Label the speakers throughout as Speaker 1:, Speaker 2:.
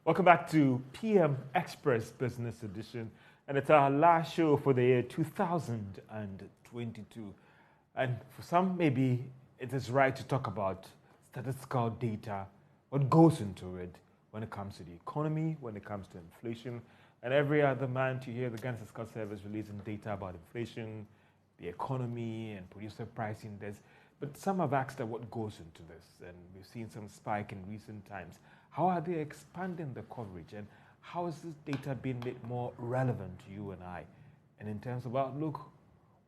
Speaker 1: Welcome back to PM Express Business Edition, and it's our last show for the year 2022. And for some, maybe it is right to talk about statistical data, what goes into it when it comes to the economy, when it comes to inflation, and every other month you hear the Ghana Statistical Service releasing data about inflation, the economy, and producer price index. But some have asked what goes into this, and we've seen some spike in recent times. How are they expanding the coverage, and how is this data being made more relevant to you and I? And in terms of outlook,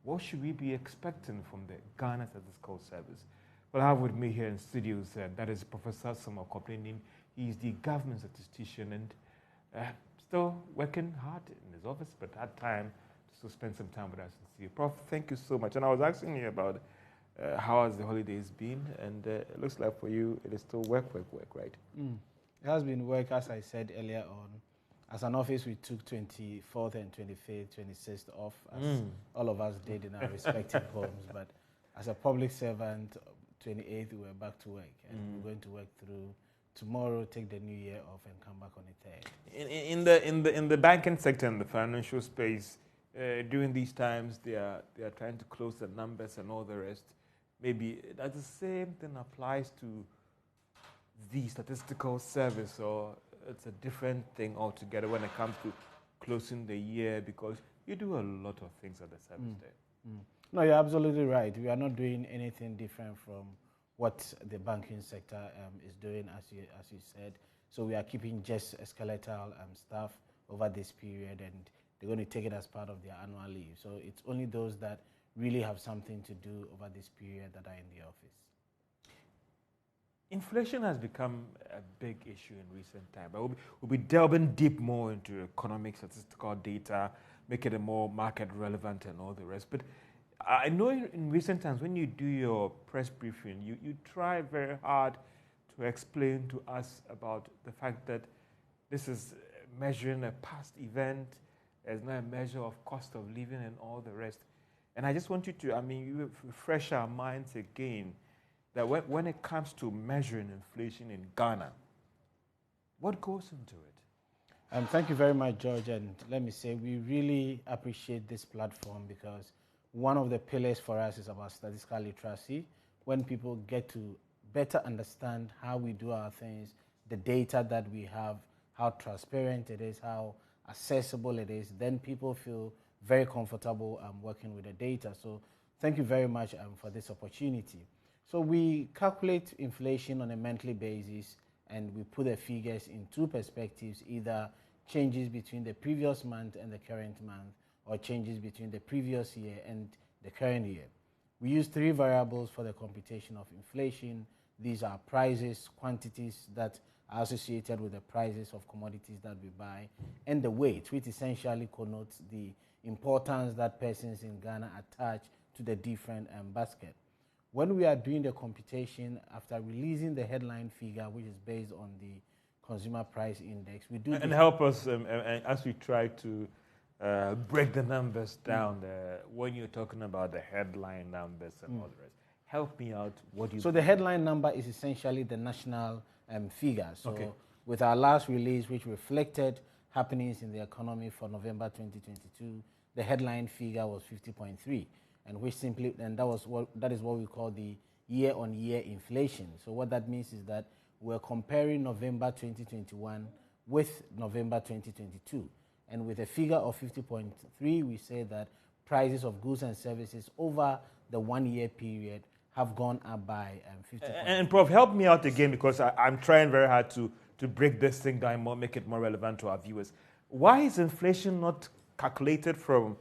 Speaker 1: what should we be expecting from the Ghana Statistical Service? Well, I have with me here in studios, that is Professor Annim. He's the government statistician and still working hard in his office, but had time to spend some time with us and see you. Prof, thank you so much. And I was asking you about how has the holidays been, and it looks like for you it is still work, right?
Speaker 2: It has been work, as I said earlier on. As an office, we took 24th and 25th, 26th off, as all of us did in our respective homes. But as a public servant, 28th, we were back to work. And we're going to work through tomorrow, take the new year off, and come back on the 3rd.
Speaker 1: In the banking sector and the financial space, during these times, they are trying to close the numbers and all the rest. Maybe that the same thing applies to the statistical service, or it's a different thing altogether when it comes to closing the year, because you do a lot of things at the service there.
Speaker 2: No, you're absolutely right. We are not doing anything different from what the banking sector is doing, as you said. So we are keeping just a skeletal staff over this period, and they're going to take it as part of their annual leave. So it's only those that really have something to do over this period that are in the office.
Speaker 1: Inflation has become a big issue in recent time, but we'll be delving deep more into economic statistical data, make it a more market relevant and all the rest. But I know in recent times when you do your press briefing, you try very hard to explain to us about the fact that this is measuring a past event, there's not a measure of cost of living and all the rest. And I just want you to, you refresh our minds again that when it comes to measuring inflation in Ghana, what goes into it?
Speaker 2: Thank you very much, George. And let me say, we really appreciate this platform, because one of the pillars for us is about statistical literacy. When people get to better understand how we do our things, the data that we have, how transparent it is, how accessible it is, then people feel very comfortable working with the data. So thank you very much for this opportunity. So we calculate inflation on a monthly basis, and we put the figures in two perspectives, either changes between the previous month and the current month, or changes between the previous year and the current year. We use three variables for the computation of inflation. These are prices, quantities that are associated with the prices of commodities that we buy, and the weight, which essentially connotes the importance that persons in Ghana attach to the different basket. When we are doing the computation, after releasing the headline figure, which is based on the consumer price index, we do...
Speaker 1: And help us as we try to break the numbers down when you're talking about the headline numbers and all the rest. Help me out. What do you...
Speaker 2: So the headline number is essentially the national figure. So with our last release, which reflected happenings in the economy for November 2022, the headline figure was 50.3. And which simply, and that is what we call the year-on-year inflation. So what that means is that we're comparing November 2021 with November 2022. And with a figure of 50.3, we say that prices of goods and services over the 1 year period have gone up by 50%.
Speaker 1: And Prof, help me out again, because I'm trying very hard to break this thing down more, make it more relevant to our viewers. Why is inflation not calculated from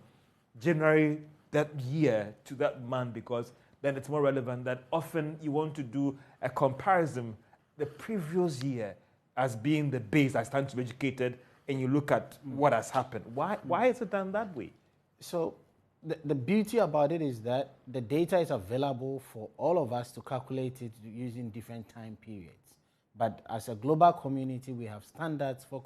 Speaker 1: January that year to that month? Because then it's more relevant that often you want to do a comparison the previous year as being the base as time to be educated, and you look at what has happened. Why is it done that way?
Speaker 2: So the beauty about it is that the data is available for all of us to calculate it using different time periods. But as a global community, we have standards for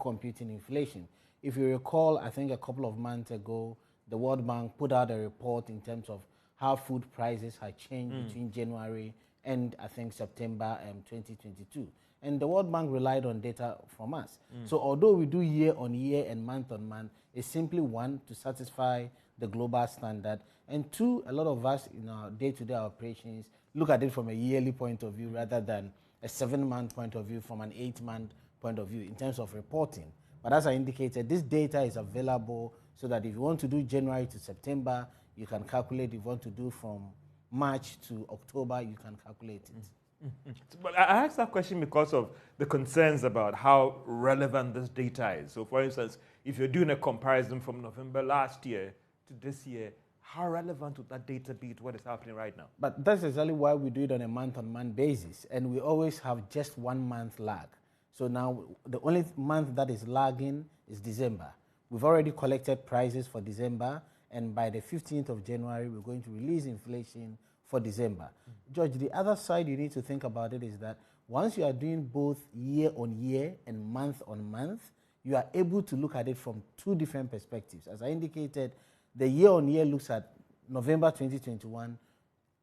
Speaker 2: computing inflation. If you recall, I think a couple of months ago, the World Bank put out a report in terms of how food prices had changed between January and I think September 2022. And the World Bank relied on data from us. So although we do year on year and month on month, it's simply one, to satisfy the global standard, and two, a lot of us in our day-to-day operations look at it from a yearly point of view rather than a 7-month point of view, from an 8-month point of view in terms of reporting. But as I indicated, this data is available so that if you want to do January to September, you can calculate. If you want to do from March to October, you can calculate it.
Speaker 1: But I asked that question because of the concerns about how relevant this data is. So, for instance, if you're doing a comparison from November last year to this year, how relevant would that data be to what is happening right now?
Speaker 2: But that's exactly why we do it on a month-on-month basis, and we always have just 1 month lag. So now the only month that is lagging is December. We've already collected prices for December, and by the 15th of January, we're going to release inflation for December. George, the other side you need to think about it is that once you are doing both year on year and month on month, you are able to look at it from two different perspectives. As I indicated, the year on year looks at November 2021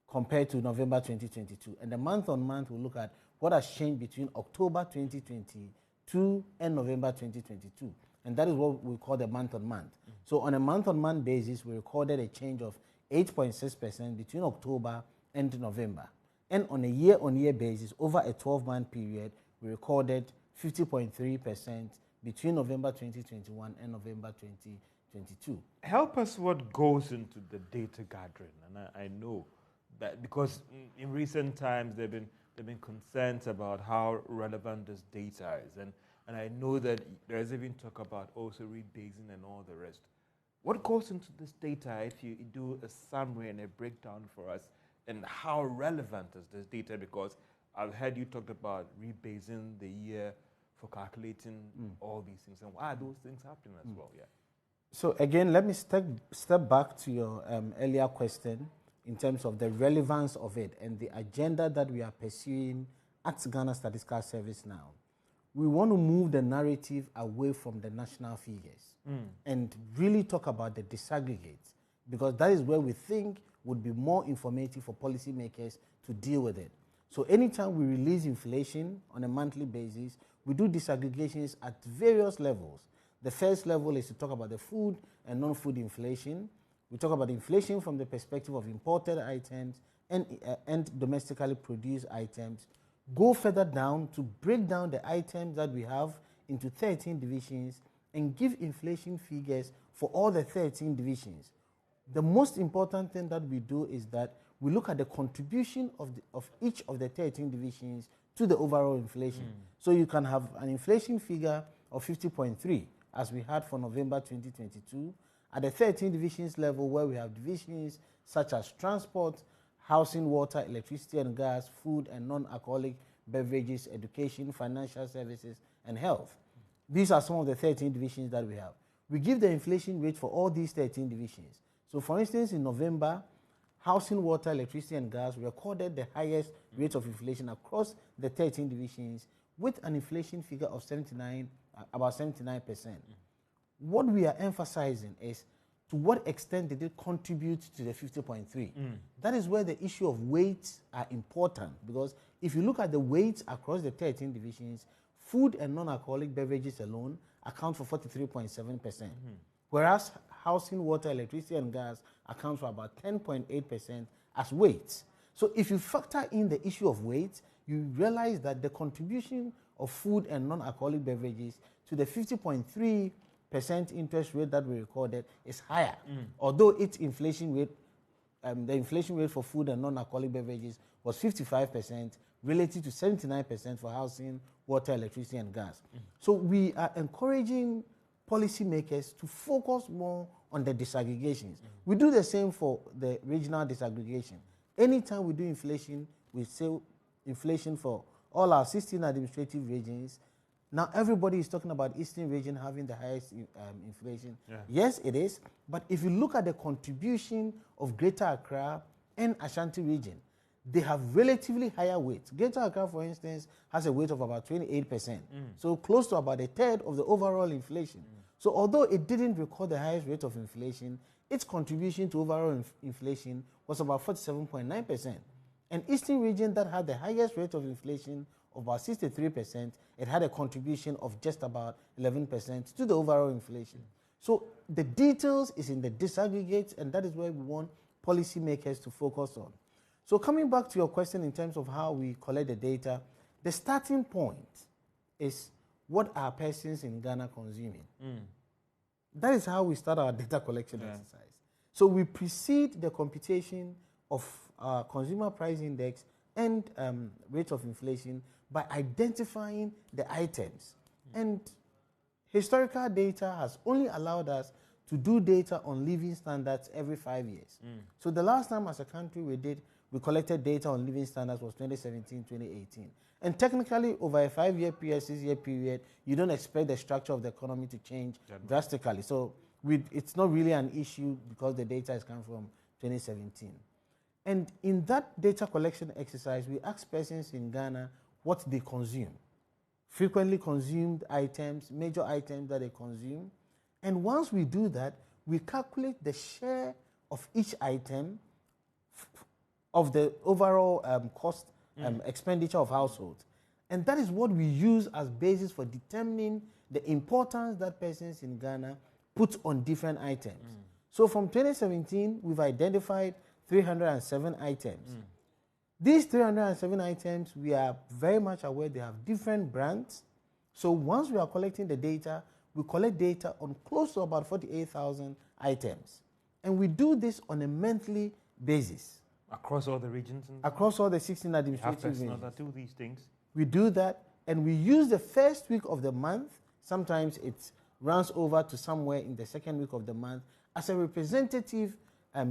Speaker 2: compared to November 2022. And the month on month will look at what has changed between October 2022 and November 2022. And that is what we call the month on month. So on a month on month basis, we recorded a change of 8.6% between October and November. And on a year basis, over a 12-month period, we recorded 50.3% between November 2021 and November 2022.
Speaker 1: Help us what goes into the data gathering. And I know that because in recent times there have been concerns about how relevant this data is. And I know that there is even talk about also rebasing and all the rest. What goes into this data if you do a summary and a breakdown for us, and how relevant is this data? Because I've heard you talk about rebasing the year for calculating all these things, and why are those things happening as well? Yeah.
Speaker 2: So again, let me step back to your earlier question in terms of the relevance of it and the agenda that we are pursuing at Ghana Statistical Service now. We want to move the narrative away from the national figures and really talk about the disaggregates, because that is where we think would be more informative for policymakers to deal with it. So anytime we release inflation on a monthly basis, we do disaggregations at various levels. The first level is to talk about the food and non-food inflation. We talk about inflation from the perspective of imported items and domestically produced items. Go further down to break down the items that we have into 13 divisions and give inflation figures for all the 13 divisions. The most important thing that we do is that we look at the contribution of each of the 13 divisions to the overall inflation. So you can have an inflation figure of 50.3, as we had for November 2022, at the 13 divisions level, where we have divisions such as transport, housing, water, electricity and gas, food and non-alcoholic beverages, education, financial services, and health. These are some of the 13 divisions that we have. We give the inflation rate for all these 13 divisions. So for instance, in November, housing, water, electricity and gas recorded the highest rate of inflation across the 13 divisions, with an inflation figure of about 79%. What we are emphasizing is to what extent did it contribute to the 50.3? That is where the issue of weights are important, because if you look at the weights across the 13 divisions, food and non-alcoholic beverages alone account for 43.7%, whereas housing, water, electricity and gas account for about 10.8% as weights. So if you factor in the issue of weight, you realize that the contribution of food and non-alcoholic beverages to the 50.3% interest rate that we recorded is higher, although its inflation rate, the inflation rate for food and non-alcoholic beverages was 55%, relative to 79% for housing, water, electricity, and gas. So we are encouraging policymakers to focus more on the disaggregations. We do the same for the regional disaggregation. Anytime we do inflation, we say inflation for all our 16 administrative regions. Now everybody is talking about Eastern region having the highest inflation. Yeah. Yes, it is. But if you look at the contribution of Greater Accra and Ashanti region, they have relatively higher weights. Greater Accra, for instance, has a weight of about 28%. So close to about a third of the overall inflation. So although it didn't record the highest rate of inflation, its contribution to overall inflation was about 47.9%. And Eastern region that had the highest rate of inflation of about 63%, it had a contribution of just about 11% to the overall inflation. So the details is in the disaggregates, and that is where we want policymakers to focus on. So coming back to your question in terms of how we collect the data, the starting point is what are persons in Ghana consuming? That is how we start our data collection exercise. So we precede the computation of consumer price index and rate of inflation by identifying the items. And historical data has only allowed us to do data on living standards every 5 years. So the last time as a country we collected data on living standards was 2017, 2018. And technically, over a 5-year period, 6-year period, you don't expect the structure of the economy to change drastically. So it's not really an issue because the data is coming from 2017. And in that data collection exercise, we ask persons in Ghana what they consume. Frequently consumed items, major items that they consume. And once we do that, we calculate the share of each item of the overall cost expenditure of households. And that is what we use as basis for determining the importance that persons in Ghana put on different items. So from 2017, we've identified 307 items. These 307 items, we are very much aware they have different brands. So once we are collecting the data, we collect data on close to about 48,000 items. And we do this on a monthly basis.
Speaker 1: Across all the regions?
Speaker 2: Across all the 16 administrative regions.
Speaker 1: Have that do these things?
Speaker 2: We do that, and we use the first week of the month. Sometimes it runs over to somewhere in the second week of the month as a representative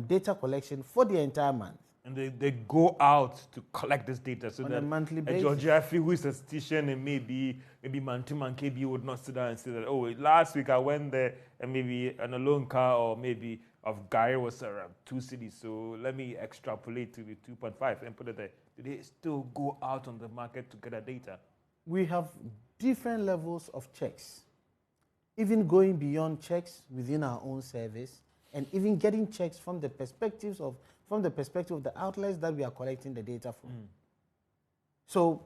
Speaker 2: data collection for the entire month.
Speaker 1: And they go out to collect this data so
Speaker 2: on
Speaker 1: that
Speaker 2: a monthly basis.
Speaker 1: George Wiafe, who is a statistician, and maybe Mantum and KB would not sit down and say that, oh, last week I went there and maybe an alone car or maybe of Gary was around 2 cities, so let me extrapolate to the 2.5 and put it there. Do they still go out on the market to get that data?
Speaker 2: We have different levels of checks, even going beyond checks within our own service, and even getting checks from the perspective of the outlets that we are collecting the data from. So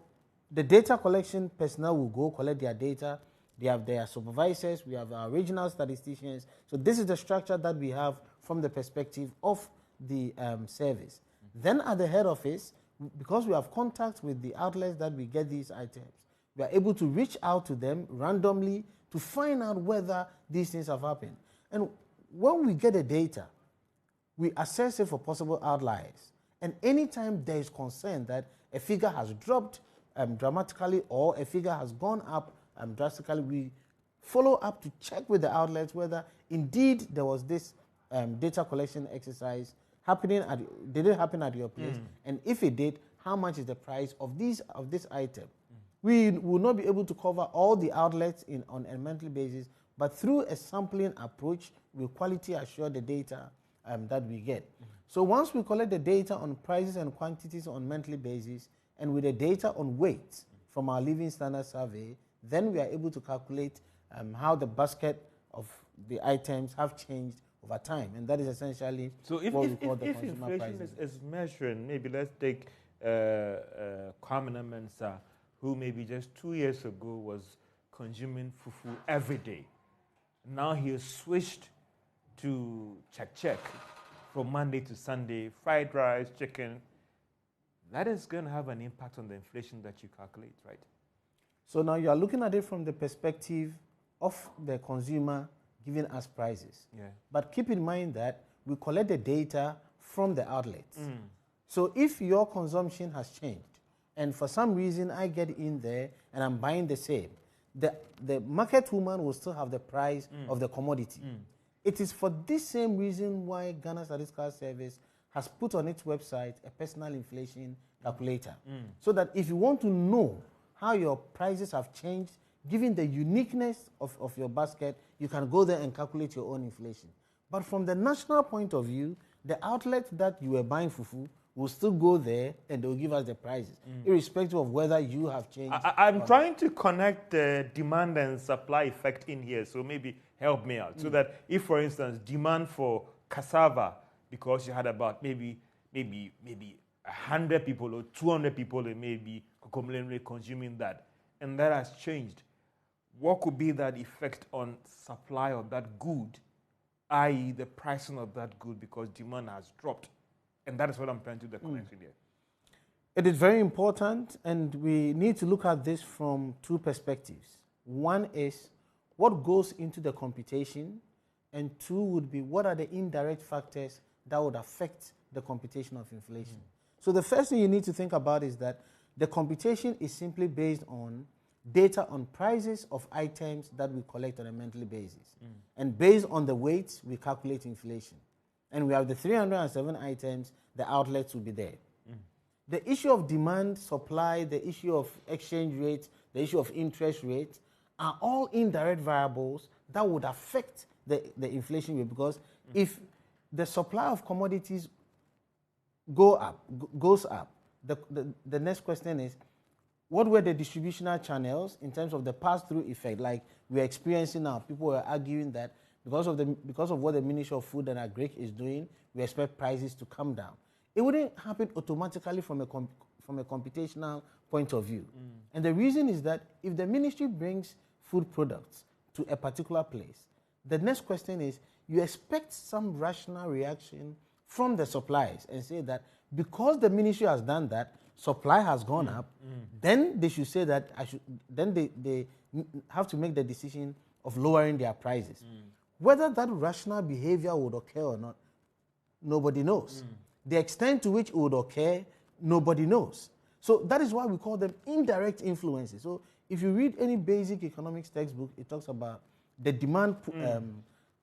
Speaker 2: the data collection personnel will go collect their data. They have their supervisors. We have our regional statisticians. So this is the structure that we have from the perspective of the service. Then at the head office, because we have contact with the outlets that we get these items, we are able to reach out to them randomly to find out whether these things have happened. And when we get the data, we assess it for possible outliers. And anytime there is concern that a figure has dropped dramatically or a figure has gone up drastically, we follow up to check with the outlets whether indeed there was this data collection exercise happening. Did it happen at your place? And if it did, how much is the price of this item? We will not be able to cover all the outlets on a monthly basis, but through a sampling approach, we quality assure the data that we get. So once we collect the data on prices and quantities on monthly basis, and with the data on weight from our living standard survey, then we are able to calculate how the basket of the items have changed over time. And that is essentially what we call the consumer price index.
Speaker 1: If inflation is measuring, maybe let's take Kwame Mensah, who maybe just 2 years ago was consuming fufu every day. Now he has switched to check from Monday to Sunday, fried rice, chicken. That is going to have an impact on the inflation that you calculate, right?
Speaker 2: So now you are looking at it from the perspective of the consumer giving us prices.
Speaker 1: Yeah.
Speaker 2: But keep in mind that we collect the data from the outlets. So if your consumption has changed, and for some reason I get in there and I'm buying the same, the market woman will still have the price of the commodity. It is for this same reason why Ghana Statistical Service has put on its website a personal inflation calculator. So that if you want to know how your prices have changed, given the uniqueness of your basket, you can go there and calculate your own inflation. But from the national point of view, the outlet that you were buying fufu will still go there and they'll give us the prices, irrespective of whether you have changed.
Speaker 1: I'm trying to connect the demand and supply effect in here, so maybe help me out. So that if, for instance, demand for cassava, because you had about maybe 100 people or 200 people in maybe Kokomlemle consuming that, and that has changed. What could be that effect on supply of that good, i.e. the pricing of that good, because demand has dropped? And that is what I'm trying to do the connection here.
Speaker 2: It is very important, and we need to look at this from two perspectives. One is what goes into the computation, and two would be what are the indirect factors that would affect the computation of inflation. So the first thing you need to think about is that the computation is simply based on data on prices of items that we collect on a monthly basis. And based on the weights, we calculate inflation. And we have the 307 items, the outlets will be there. The issue of demand, supply, the issue of exchange rate, the issue of interest rate are all indirect variables that would affect the inflation rate, because if the supply of commodities goes up, the next question is, what were the distributional channels in terms of the pass-through effect? Like we're experiencing now, people were arguing that because of what the Ministry of Food and Agric is doing, we expect prices to come down. It wouldn't happen automatically from a computational point of view. And the reason is that if the ministry brings food products to a particular place, the next question is, you expect some rational reaction from the suppliers and say that because the ministry has done that, supply has gone up, then they should say that then they have to make the decision of lowering their prices. Whether that rational behavior would occur or not, nobody knows. The extent to which it would occur, nobody knows. So that is why we call them indirect influences. So if you read any basic economics textbook, it talks about the demand,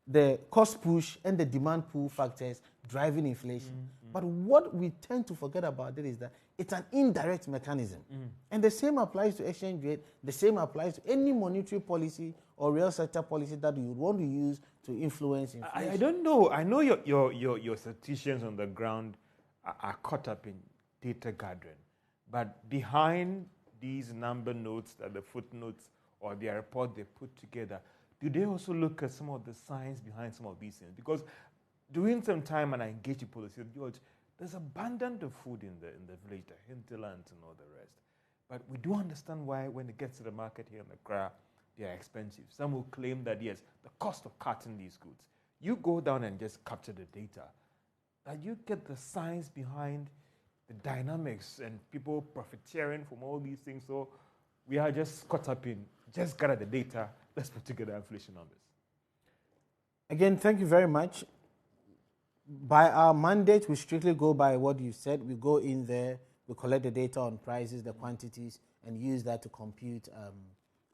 Speaker 2: the cost push and the demand pull factors driving inflation. But what we tend to forget about it is that it's an indirect mechanism. And the same applies to exchange rate, the same applies to any monetary policy or real sector policy that you would want to use to influence inflation.
Speaker 1: I don't know. I know your statisticians on the ground are caught up in data gathering. But behind these number notes, the footnotes or their report they put together, do they also look at some of the science behind some of these things? Because during some time when I engaged in policy, George, there's abundance of food in the village, the hinterlands and all the rest. But we do understand why when it gets to the market here in Accra, they are expensive. Some will claim that, yes, the cost of carting these goods. You go down and just capture the data, that you get the science behind the dynamics and people profiteering from all these things. So we are just caught up in just gather the data, let's put together inflation numbers.
Speaker 2: Again, thank you very much. By our mandate, we strictly go by what you said. We go in there, we collect the data on prices, the quantities, and use that to compute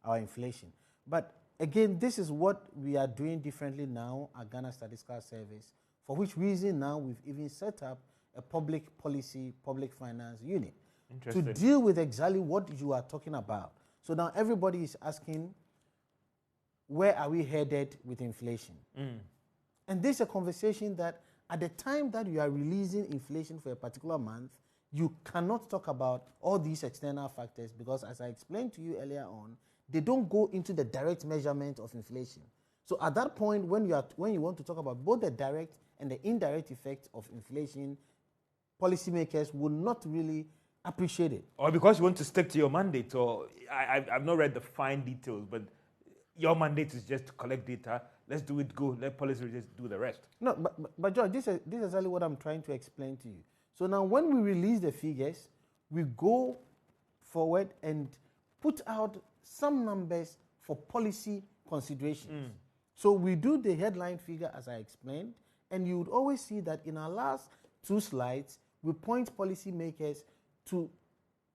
Speaker 2: our inflation. But again, this is what we are doing differently now at Ghana Statistical Service, for which reason now we've even set up a public policy, public finance unit to deal with exactly what you are talking about. So now everybody is asking, where are we headed with inflation? And this is a conversation that at the time that you are releasing inflation for a particular month, you cannot talk about all these external factors because, as I explained to you earlier on, they don't go into the direct measurement of inflation. So at that point, when you want to talk about both the direct and the indirect effects of inflation, policymakers will not really appreciate it.
Speaker 1: Or because you want to stick to your mandate, or I've not read the fine details, but your mandate is just to collect data. Let's do it, go. Let policy just do the rest.
Speaker 2: No, but George, this is exactly what I'm trying to explain to you. So now when we release the figures, we go forward and put out some numbers for policy considerations. So we do the headline figure as I explained, and you would always see that in our last two slides, we point policymakers to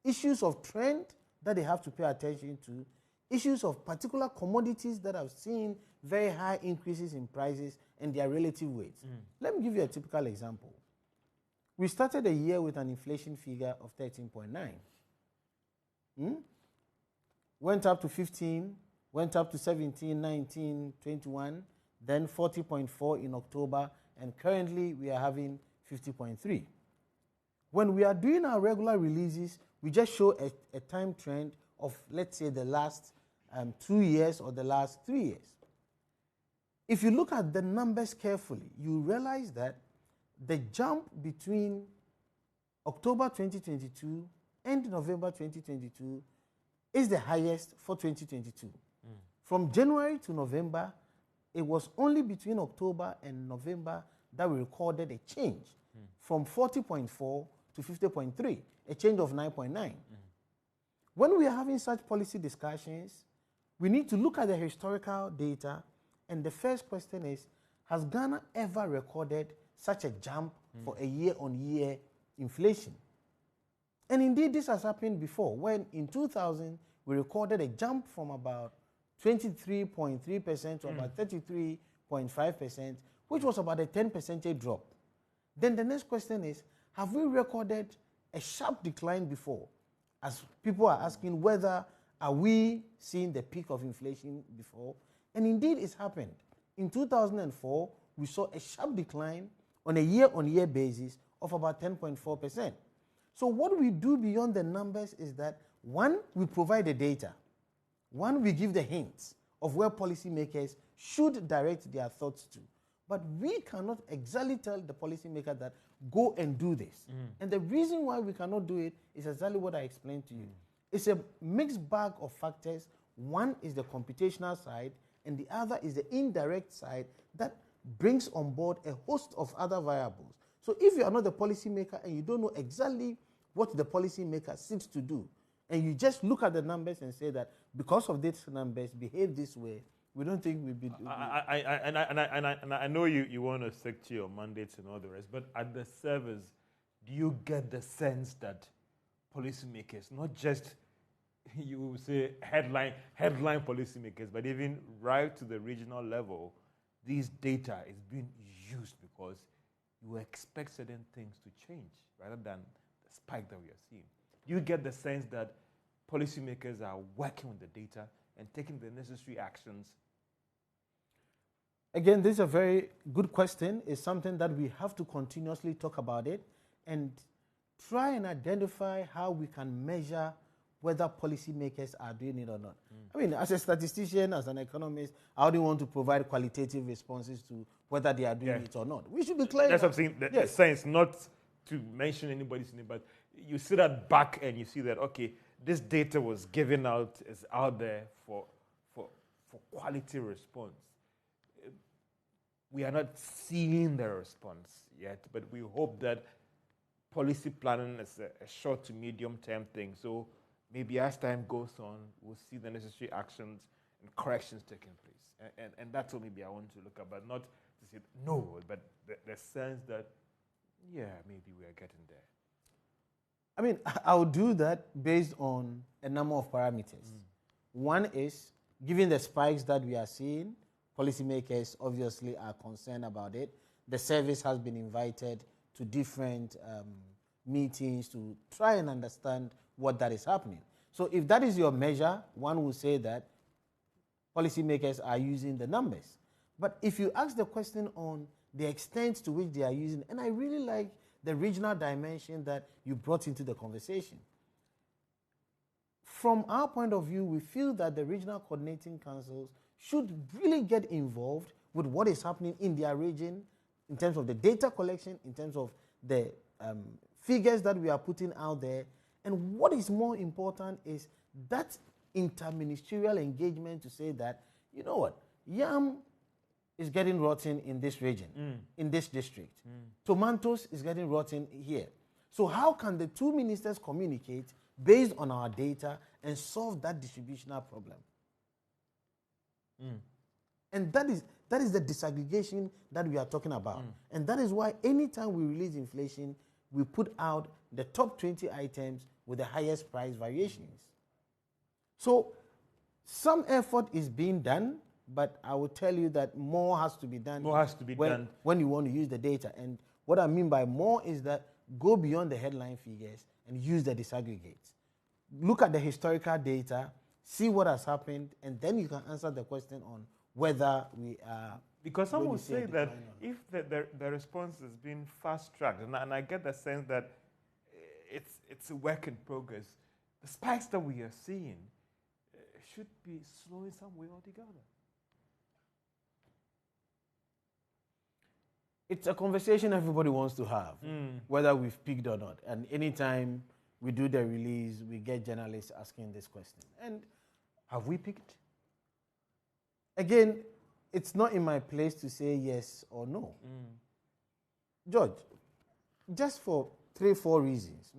Speaker 2: issues of trend that they have to pay attention to, issues of particular commodities that have seen very high increases in prices and their relative weights. Let me give you a typical example. We started the year with an inflation figure of 13.9. Went up to 15, went up to 17, 19, 21, then 40.4 in October, and currently we are having 50.3. When we are doing our regular releases, we just show a time trend of, let's say, the last 2 years or the last 3 years. If you look at the numbers carefully, you realize that the jump between October 2022 end November 2022 is the highest for 2022. From January to November, it was only between October and November that we recorded a change from 40.4 to 50.3, a change of 9.9. When we are having such policy discussions, we need to look at the historical data, and the first question is, has Ghana ever recorded such a jump for a year-on-year inflation? And indeed, this has happened before, when in 2000, we recorded a jump from about 23.3% to about 33.5%, which was about a 10% drop. Then the next question is, have we recorded a sharp decline before? As people are asking whether are we seeing the peak of inflation before? And indeed, it's happened. In 2004, we saw a sharp decline on a year-on-year basis of about 10.4%. So what we do beyond the numbers is that, one, we provide the data. One, we give the hints of where policymakers should direct their thoughts to. But we cannot exactly tell the policymaker that, go and do this. And the reason why we cannot do it is exactly what I explained to you. It's a mixed bag of factors. One is the computational side, and the other is the indirect side that brings on board a host of other variables. So if you are not the policymaker and you don't know exactly what the policymaker seeks to do, and you just look at the numbers and say that because of these numbers behave this way, we don't think we'll be.
Speaker 1: I know you want to stick to your mandates and all the rest, but at the service, do you get the sense that policymakers, not just you will say headline policymakers, but even right to the regional level, these data is being used because you expect certain things to change rather than the spike that we are seeing? Do you get the sense that policymakers are working with the data and taking the necessary actions?
Speaker 2: Again, this is a very good question. It's something that we have to continuously talk about it and try and identify how we can measure whether policymakers are doing it or not. I mean, as a statistician, as an economist, I wouldn't want to provide qualitative responses to whether they are doing it or not. We should be clear.
Speaker 1: That's what I'm saying. The sense, not to mention anybody's name, but you see that back and you see that, okay, this data was given out, is out there for quality response. We are not seeing the response yet, but we hope that policy planning is a short to medium term thing. So maybe as time goes on, we'll see the necessary actions and corrections taking place. And that's what maybe I want to look at, but not to say no, but the sense that, yeah, maybe we are getting there.
Speaker 2: I mean, I'll do that based on a number of parameters. One is, given the spikes that we are seeing, policymakers obviously are concerned about it. The service has been invited to different meetings to try and understand what that is happening. So if that is your measure, one will say that policymakers are using the numbers. But if you ask the question on the extent to which they are using, and I really like the regional dimension that you brought into the conversation. From our point of view, we feel that the regional coordinating councils should really get involved with what is happening in their region in terms of the data collection, in terms of the figures that we are putting out there. And what is more important is that interministerial engagement to say that, you know what, yam is getting rotten in this region, in this district. Tomatoes is getting rotten here. So how can the two ministers communicate based on our data and solve that distributional problem? And that is the disaggregation that we are talking about. And that is why anytime we release inflation, we put out the top 20 items with the highest price variations. So some effort is being done, but I will tell you that more has to be done.
Speaker 1: More has to be done
Speaker 2: when you want to use the data. And what I mean by more is that go beyond the headline figures and use the disaggregates. Look at the historical data, see what has happened, and then you can answer the question on whether we are.
Speaker 1: Because some will say that if the response has been fast-tracked, and I get the sense that it's a work in progress, the spikes that we are seeing should be slowing some way altogether. It's
Speaker 2: a conversation everybody wants to have, whether we've peaked or not. And anytime we do the release, we get journalists asking this question. And
Speaker 1: have we picked?
Speaker 2: Again, it's not in my place to say yes or no. George, just for 3-4 reasons.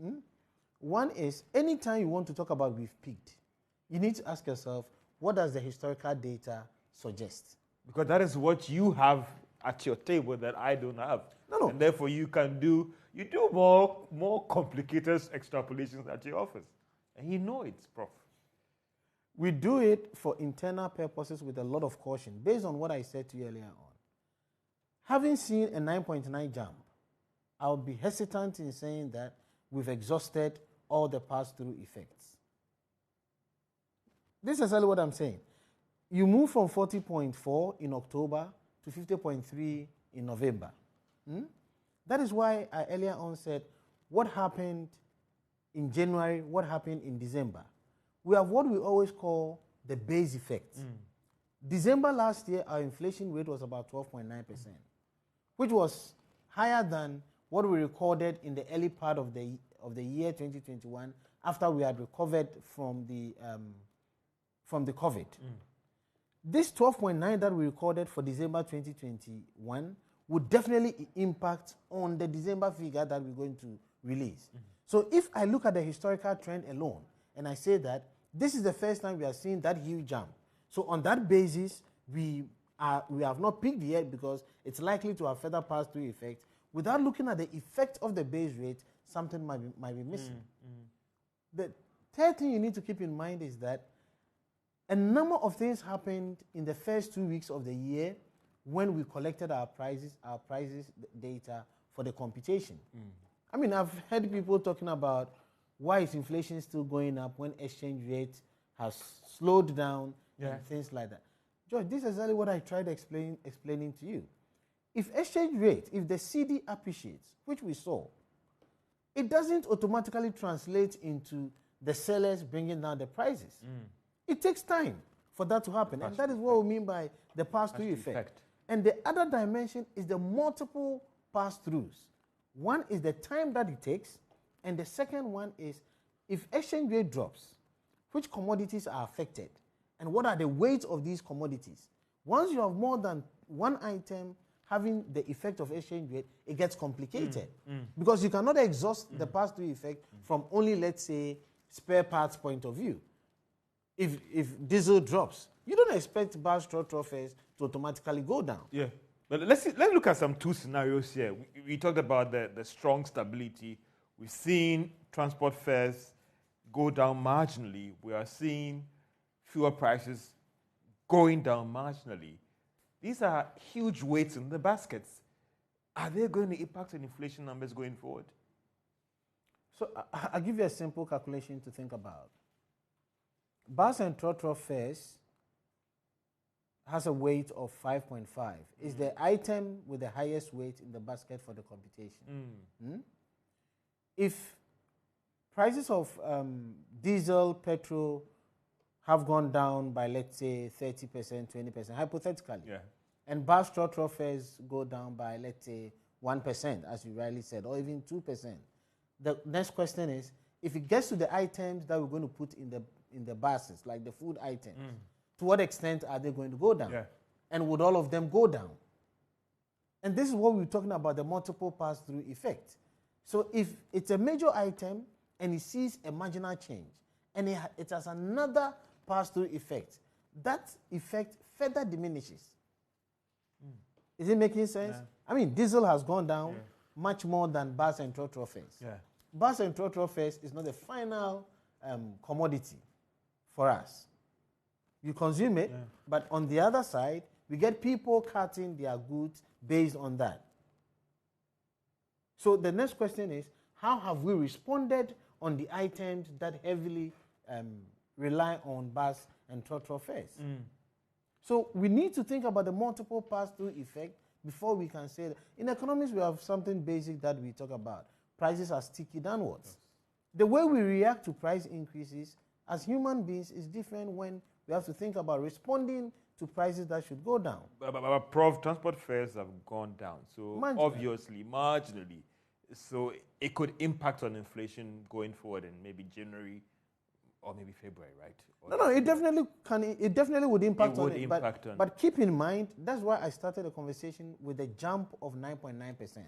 Speaker 2: One is, anytime you want to talk about we've peaked, you need to ask yourself, what does the historical data suggest?
Speaker 1: Because that is what you have at your table that I don't have.
Speaker 2: No.
Speaker 1: And therefore you do more complicated extrapolations at your office. And you know it, Prof.
Speaker 2: We do it for internal purposes with a lot of caution, based on what I said to you earlier on. Having seen a 9.9 jump, I'll be hesitant in saying that we've exhausted all the pass-through effects. This is exactly what I'm saying. You move from 40.4 in October to 50.3 in November. That is why I earlier on said, what happened in January, what happened in December? We have what we always call the base effect. December last year, our inflation rate was about 12.9%, which was higher than what we recorded in the early part of the year 2021 after we had recovered from the COVID. This 12.9 that we recorded for December 2021 would definitely impact on the December figure that we're going to release. So if I look at the historical trend alone and I say that this is the first time we are seeing that huge jump, so on that basis, we have not peaked yet because it's likely to have further pass-through effect. Without looking at the effect of the base rate, something might be missing. The third thing you need to keep in mind is that a number of things happened in the first 2 weeks of the year when we collected our prices data for the computation. I mean, I've heard people talking about why is inflation still going up when exchange rate has slowed down and things like that. George, this is exactly what I tried explaining to you. If exchange rate, if the CD appreciates, which we saw, it doesn't automatically translate into the sellers bringing down the prices. It takes time for that to happen. And that is what we mean by the pass-through effect. And the other dimension is the multiple pass-throughs. One is the time that it takes, and the second one is if exchange rate drops, which commodities are affected, and what are the weights of these commodities. Once you have more than one item having the effect of exchange rate, it gets complicated. Because you cannot exhaust the pass-through effect from only, let's say, spare parts point of view. If diesel drops, you don't expect bar structural fares to automatically go down.
Speaker 1: Yeah. But let's look at some two scenarios here. We talked about the strong stability. We've seen transport fares go down marginally. We are seeing fuel prices going down marginally. These are huge weights in the baskets. Are they going to impact on inflation numbers going forward?
Speaker 2: So I'll give you a simple calculation to think about. Bus and trotro fares has a weight of 5.5. It's the item with the highest weight in the basket for the computation. If prices of diesel, petrol have gone down by, let's say, 30%, 20%, hypothetically, and bus trotro fares go down by, let's say, 1%, as you rightly said, or even 2%, the next question is, if it gets to the items that we're going to put in the buses, like the food items, to what extent are they going to go down? And would all of them go down? And this is what we're talking about, the multiple pass-through effect. So if it's a major item and it sees a marginal change, and it has another pass-through effect, that effect further diminishes. Is it making sense? I mean, diesel has gone down much more than bus and trotro fares. Bus and trotro fares is not the final commodity for us. You consume it, but on the other side, we get people cutting their goods based on that. So the next question is, how have we responded on the items that heavily rely on bus and trotro fares? So we need to think about the multiple pass-through effect before we can say that. In economics, we have something basic that we talk about. Prices are sticky downwards. The way we react to price increases as human beings is different when we have to think about responding to prices that should go down.
Speaker 1: But Prof, transport fares have gone down. So obviously, marginally, So it could impact on inflation going forward in maybe January or maybe February, right? Or
Speaker 2: No, it definitely can. It definitely would impact on it. But keep in mind, that's why I started the conversation with a jump of 9.9%.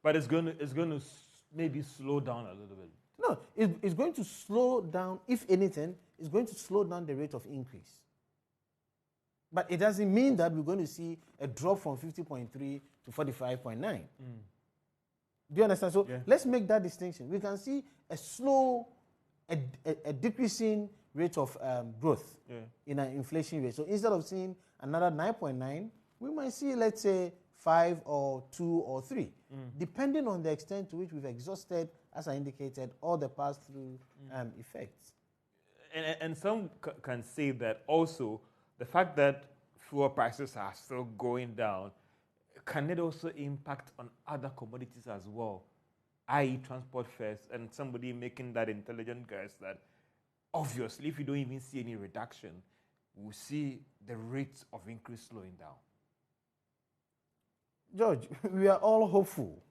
Speaker 1: But it's going to maybe slow down a little bit.
Speaker 2: No, it's going to slow down. If anything, it's going to slow down the rate of increase. But it doesn't mean that we're going to see a drop from 50.3 to 45.9. Do you understand? So let's make that distinction. We can see a slow, a decreasing rate of growth in an inflation rate. So instead of seeing another 9.9, we might see, let's say, 5 or 2 or 3, depending on the extent to which we've exhausted, as I indicated, all the pass-through effects.
Speaker 1: And some can say that also the fact that fuel prices are still going down, can it also impact on other commodities as well, i.e. transport fares, and somebody making that intelligent guess that obviously if you don't even see any reduction, we'll see the rate of increase slowing down?
Speaker 2: George, we are all hopeful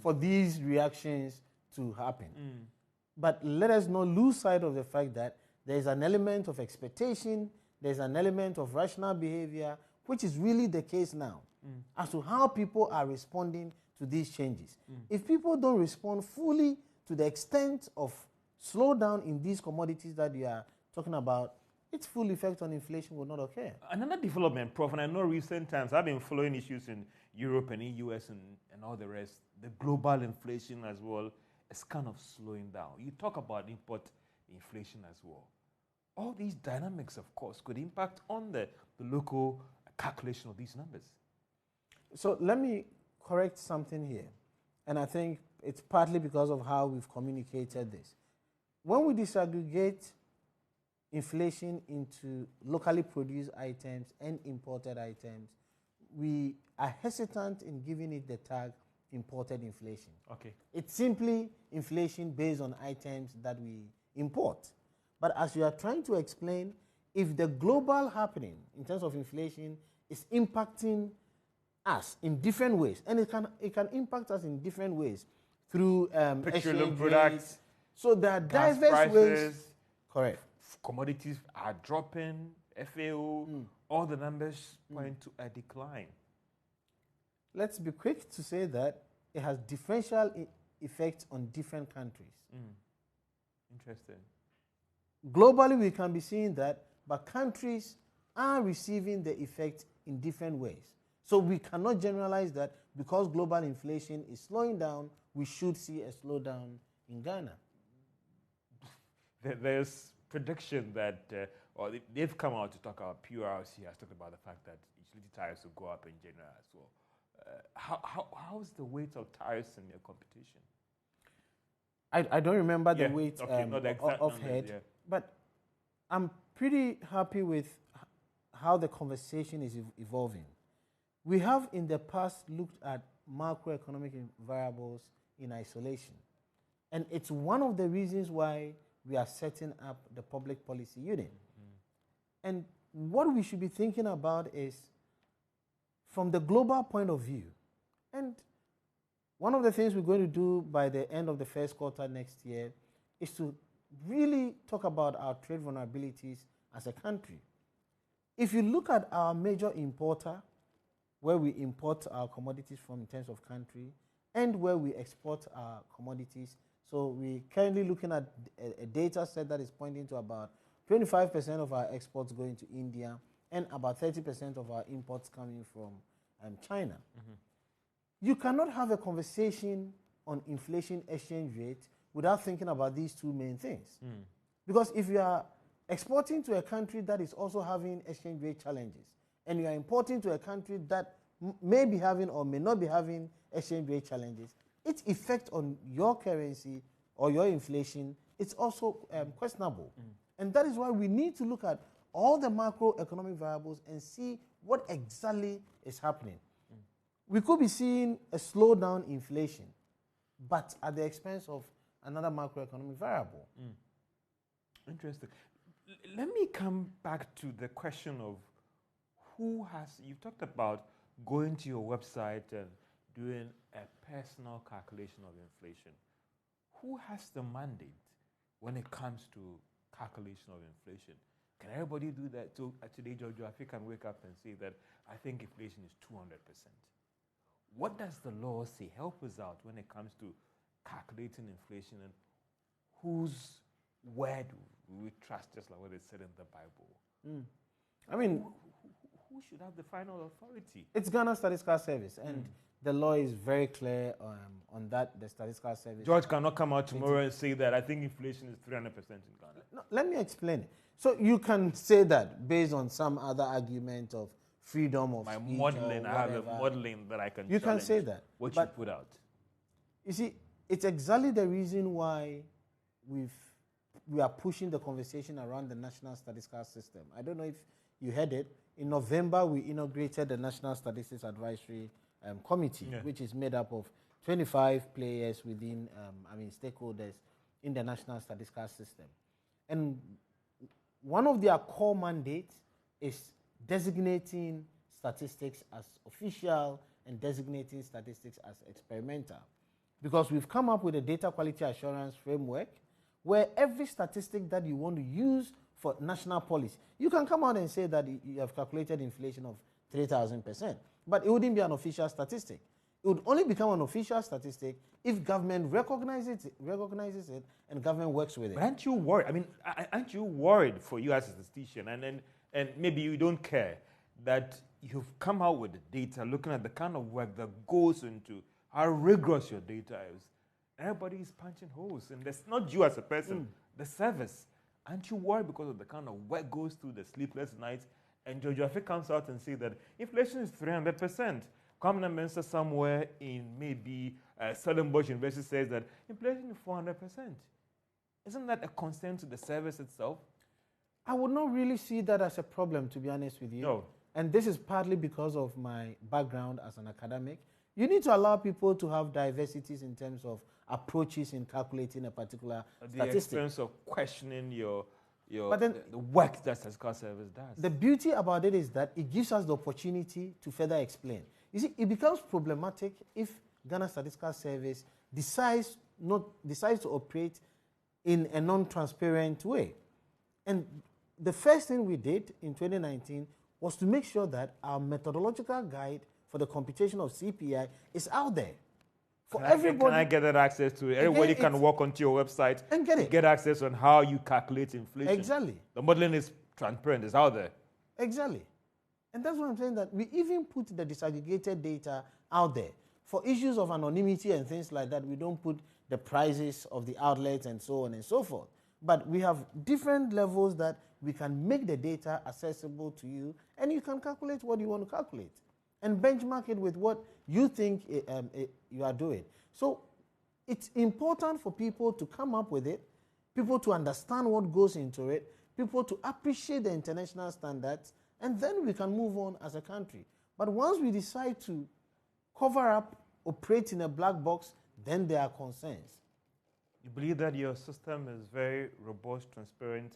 Speaker 2: for these reactions to happen. But let us not lose sight of the fact that there is an element of expectation, there's an element of rational behavior, which is really the case now, as to how people are responding to these changes. If people don't respond fully to the extent of slowdown in these commodities that we are talking about, its full effect on inflation will not occur.
Speaker 1: Another development, Prof, and I know recent times, I've been following issues in Europe and in US and all the rest, the global inflation as well is kind of slowing down. You talk about import inflation as well. All these dynamics, of course, could impact on the local calculation of these numbers.
Speaker 2: So let me correct something here. And I think it's partly because of how we've communicated this. When we disaggregate inflation into locally produced items and imported items, we are hesitant in giving it the tag imported inflation.
Speaker 1: Okay.
Speaker 2: It's simply inflation based on items that we import. But as you are trying to explain, if the global happening in terms of inflation is impacting us in different ways, and it can impact us in different ways through
Speaker 1: petroleum products,
Speaker 2: so there are diverse ways. Correct.
Speaker 1: Commodities are dropping, FAO, all the numbers point to a decline.
Speaker 2: Let's be quick to say that it has differential effects on different countries.
Speaker 1: Interesting.
Speaker 2: Globally, we can be seeing that, but countries are receiving the effect in different ways. So we cannot generalize that because global inflation is slowing down, we should see a slowdown in Ghana.
Speaker 1: There's prediction that, or they've come out to talk about, PRC has talked about the fact that utility tariffs will go up in January as well. How's the weight of tariffs in your competition?
Speaker 2: I don't remember the weight of head, but I'm pretty happy with how the conversation is evolving. We have in the past looked at macroeconomic variables in isolation, and it's one of the reasons why we are setting up the public policy unit. And what we should be thinking about is from the global point of view. And one of the things we're going to do by the end of the first quarter next year is to really talk about our trade vulnerabilities as a country. If you look at our major importer, where we import our commodities from in terms of country, and where we export our commodities, so we're currently looking at a data set that is pointing to about 25% of our exports going to India and about 30% of our imports coming from China. You cannot have a conversation on inflation exchange rate without thinking about these two main things. Because if you are exporting to a country that is also having exchange rate challenges, and you are importing to a country that may be having or may not be having exchange rate challenges, its effect on your currency or your inflation, it's also questionable. And that is why we need to look at all the macroeconomic variables and see what exactly is happening. We could be seeing a slowdown in inflation, but at the expense of another macroeconomic variable.
Speaker 1: Interesting. Let me come back to the question of who has, you talked about going to your website and doing a personal calculation of inflation. Who has the mandate when it comes to calculation of inflation? Can everybody do that? So today, George Wiafe can wake up and say that I think inflation is 200%. What does the law say? Help us out when it comes to calculating inflation, and whose word we trust, just like what is said in the Bible?
Speaker 2: I mean,
Speaker 1: who should have the final authority?
Speaker 2: It's Ghana Statistical Service, and the law is very clear on that. The Statistical Service.
Speaker 1: George cannot come out tomorrow and say that I think inflation is 300% in Ghana.
Speaker 2: No, let me explain it. So you can say that based on some other argument of freedom of speech
Speaker 1: modeling,
Speaker 2: or
Speaker 1: I have a
Speaker 2: whatever.
Speaker 1: modeling that I can.
Speaker 2: You can say that.
Speaker 1: What you put out.
Speaker 2: You see, it's exactly the reason why we are pushing the conversation around the National Statistical System. I don't know if you heard it. In November, we inaugurated the National Statistics Advisory Committee, which is made up of 25 players within, stakeholders in the National Statistical System. And one of their core mandates is designating statistics as official and designating statistics as experimental. Because we've come up with a data quality assurance framework where every statistic that you want to use for national policy, you can come out and say that you have calculated inflation of 3,000%, but it wouldn't be an official statistic. It would only become an official statistic if government recognizes it and government works with it.
Speaker 1: But aren't you worried? I mean, aren't you worried for you as a statistician, and maybe you don't care that you've come out with the data, looking at the kind of work that goes into how rigorous your data is. Everybody is punching holes, and that's not you as a person, the service. Aren't you worried because of the kind of work goes through, the sleepless nights? And George Wiafe comes out and says that inflation is 300%. Cabinet minister somewhere in maybe Stellenbosch University says that inflation is 400%. Isn't that a concern to the service itself?
Speaker 2: I would not really see that as a problem, to be honest with you.
Speaker 1: No.
Speaker 2: And this is partly because of my background as an academic. You need to allow people to have diversities in terms of approaches in calculating a particular statistic.
Speaker 1: The expense of questioning the work that statistical service does.
Speaker 2: The beauty about it is that it gives us the opportunity to further explain. You see, it becomes problematic if Ghana Statistical Service decides to operate in a non-transparent way. And the first thing we did in 2019 was to make sure that our methodological guide for the computation of CPI is out there. For everybody.
Speaker 1: Can I get that access to it? Everybody can walk onto your website
Speaker 2: and get
Speaker 1: access on how you calculate inflation.
Speaker 2: Exactly.
Speaker 1: The modeling is transparent, it's out there.
Speaker 2: Exactly. And that's what I'm saying, that we even put the disaggregated data out there. For issues of anonymity and things like that, we don't put the prices of the outlets and so on and so forth. But we have different levels that we can make the data accessible to you, and you can calculate what you want to calculate and benchmark it with what you think you are doing. So it's important for people to come up with it, people to understand what goes into it, people to appreciate the international standards, and then we can move on as a country. But once we decide to cover up, operate in a black box, then there are concerns.
Speaker 1: You believe that your system is very robust, transparent,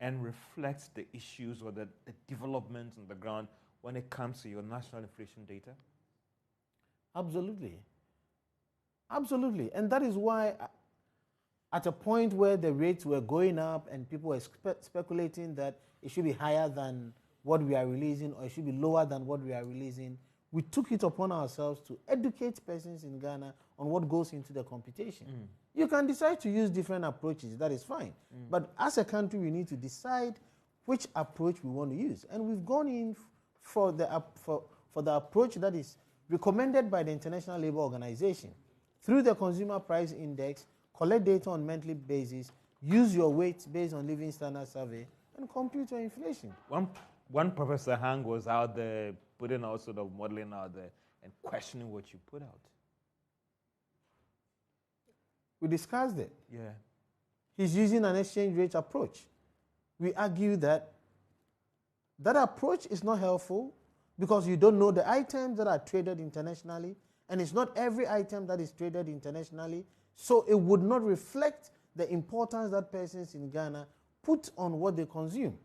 Speaker 1: and reflects the issues or the developments on the ground when it comes to your national inflation data?
Speaker 2: Absolutely. Absolutely. And that is why at a point where the rates were going up and people were speculating that it should be higher than what we are releasing or it should be lower than what we are releasing, we took it upon ourselves to educate persons in Ghana on what goes into the computation. You can decide to use different approaches, that is fine. But as a country, we need to decide which approach we want to use. And we've gone in for the approach that is recommended by the International Labour Organization. Through the Consumer Price Index, collect data on monthly basis, use your weights based on Living Standard Survey, and compute your inflation.
Speaker 1: One Professor Hang was out there putting out sort of modeling out there and questioning what you put out.
Speaker 2: We discussed it.
Speaker 1: Yeah.
Speaker 2: He's using an exchange rate approach. We argue that that approach is not helpful because you don't know the items that are traded internationally, and it's not every item that is traded internationally, so it would not reflect the importance that persons in Ghana put on what they consume.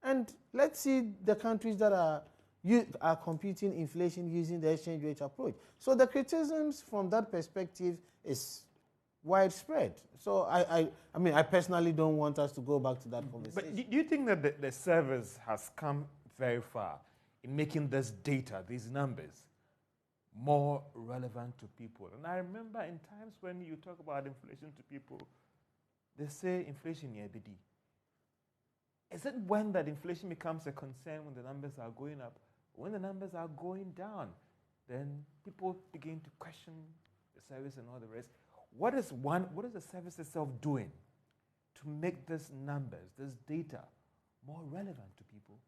Speaker 2: And let's see the countries that are you are computing inflation using the exchange rate approach. So the criticisms from that perspective is widespread. So I mean, I personally don't want us to go back to that conversation.
Speaker 1: But do you think that the service has come very far in making this data, these numbers, more relevant to people? And I remember in times when you talk about inflation to people, they say inflation yeah, BD. Is it when that inflation becomes a concern when the numbers are going up? When the numbers are going down, then people begin to question the service and all the rest. What is the service itself doing to make these numbers, this data, more relevant to people?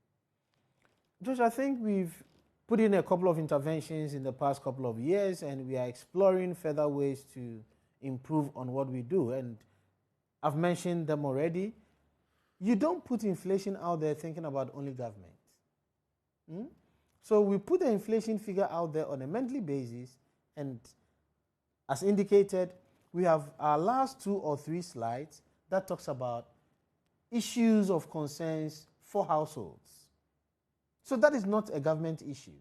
Speaker 2: Josh, I think we've put in a couple of interventions in the past couple of years, and we are exploring further ways to improve on what we do. And I've mentioned them already. You don't put inflation out there thinking about only government. So we put the inflation figure out there on a monthly basis, and as indicated, we have our last 2 or 3 slides that talks about issues of concerns for households. So that is not a government issue.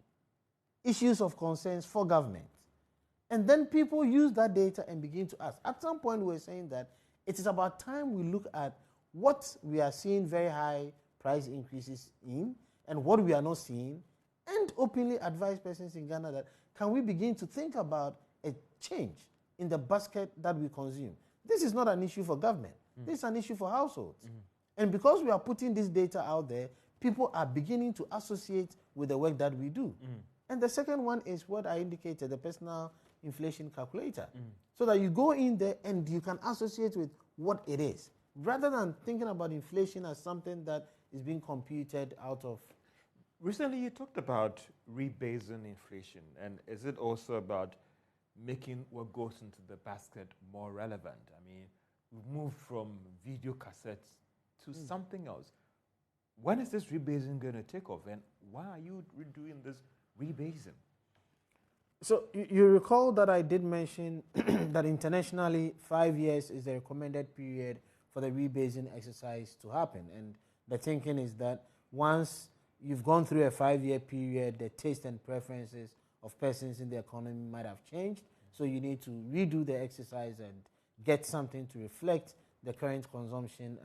Speaker 2: Issues of concerns for government. And then people use that data and begin to ask. At some point, we're saying that it is about time we look at what we are seeing very high price increases in and what we are not seeing, and openly advise persons in Ghana that can we begin to think about a change in the basket that we consume. This is not an issue for government. This is an issue for households. And because we are putting this data out there, people are beginning to associate with the work that we do. And the second one is what I indicated, the personal inflation calculator. So that you go in there and you can associate with what it is, rather than thinking about inflation as something that is being computed out of.
Speaker 1: Recently, you talked about rebasing inflation, and is it also about making what goes into the basket more relevant? I mean, we've moved from video cassettes to something else. When is this rebasing going to take off, and why are you doing this rebasing?
Speaker 2: So you recall that I did mention that internationally 5 years is the recommended period for the rebasing exercise to happen. And the thinking is that once you've gone through a 5-year period, the taste and preferences of persons in the economy might have changed. So you need to redo the exercise and get something to reflect the current consumption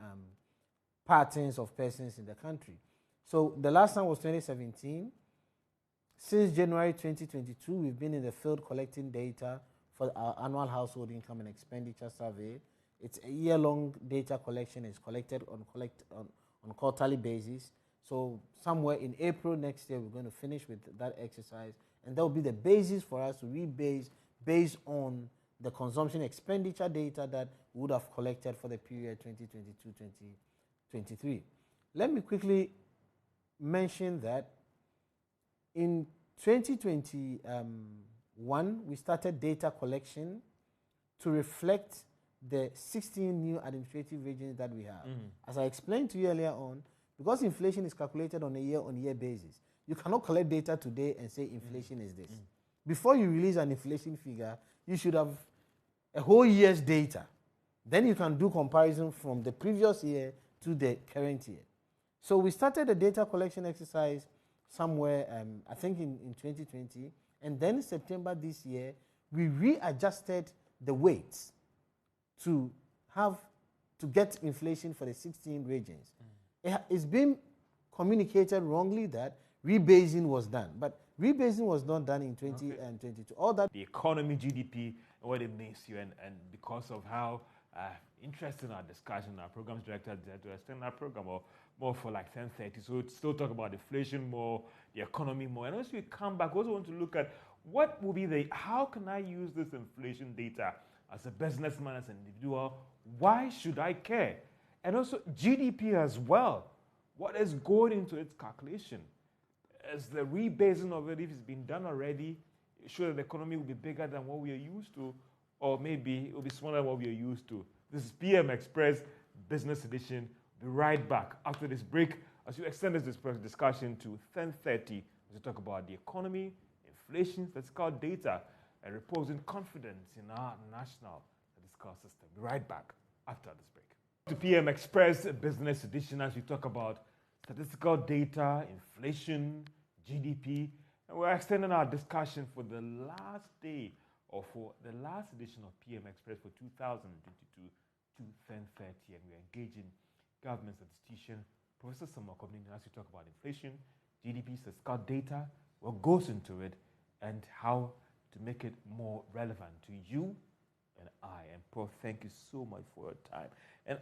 Speaker 2: patterns of persons in the country. So the last time was 2017. Since January 2022, we've been in the field collecting data for our annual household income and expenditure survey. It's a year-long data collection. It's collected on quarterly basis. So somewhere in April next year, we're going to finish with that exercise, and that will be the basis for us to rebase based on the consumption expenditure data that we would have collected for the period 2022-2023. Let me quickly mention that in 2021, we started data collection to reflect the 16 new administrative regions that we have. As I explained to you earlier on, because inflation is calculated on a year-on-year basis, you cannot collect data today and say inflation is this. Before you release an inflation figure, you should have a whole year's data. Then you can do comparison from the previous year to the current year. So we started a data collection exercise somewhere, I think in 2020, and then September this year, we readjusted the weights to get inflation for the 16 regions. It's been communicated wrongly that rebasing was done, but rebasing was not done in 2022. All that
Speaker 1: the economy, GDP, and what it means to you, and because of how interested in our discussion, our programs director decided to extend our program or more for like 10:30. So we'll still talk about inflation more, the economy more, and once we come back, we also want to look at what will be how can I use this inflation data as a businessman, as an individual? Why should I care? And also GDP as well. What is going into its calculation? Is the rebasing of it, if it's been done already, sure that the economy will be bigger than what we are used to, or maybe it will be smaller than what we are used to. This is PM Express Business Edition. We'll be right back after this break as we extend this discussion to 10:30 as we talk about the economy, inflation, statistical data, and reposing confidence in our national statistical system. Be right back after this break. To PM Express Business Edition as we talk about statistical data, inflation, GDP, and we're extending our discussion for the last day or for the last edition of PM Express for 2022 to 10:30, and we're engaging government statistician Professor Samuel Komni as we talk about inflation, GDP, statistical data, what goes into it, and how to make it more relevant to you and I. And Prof, thank you so much for your time.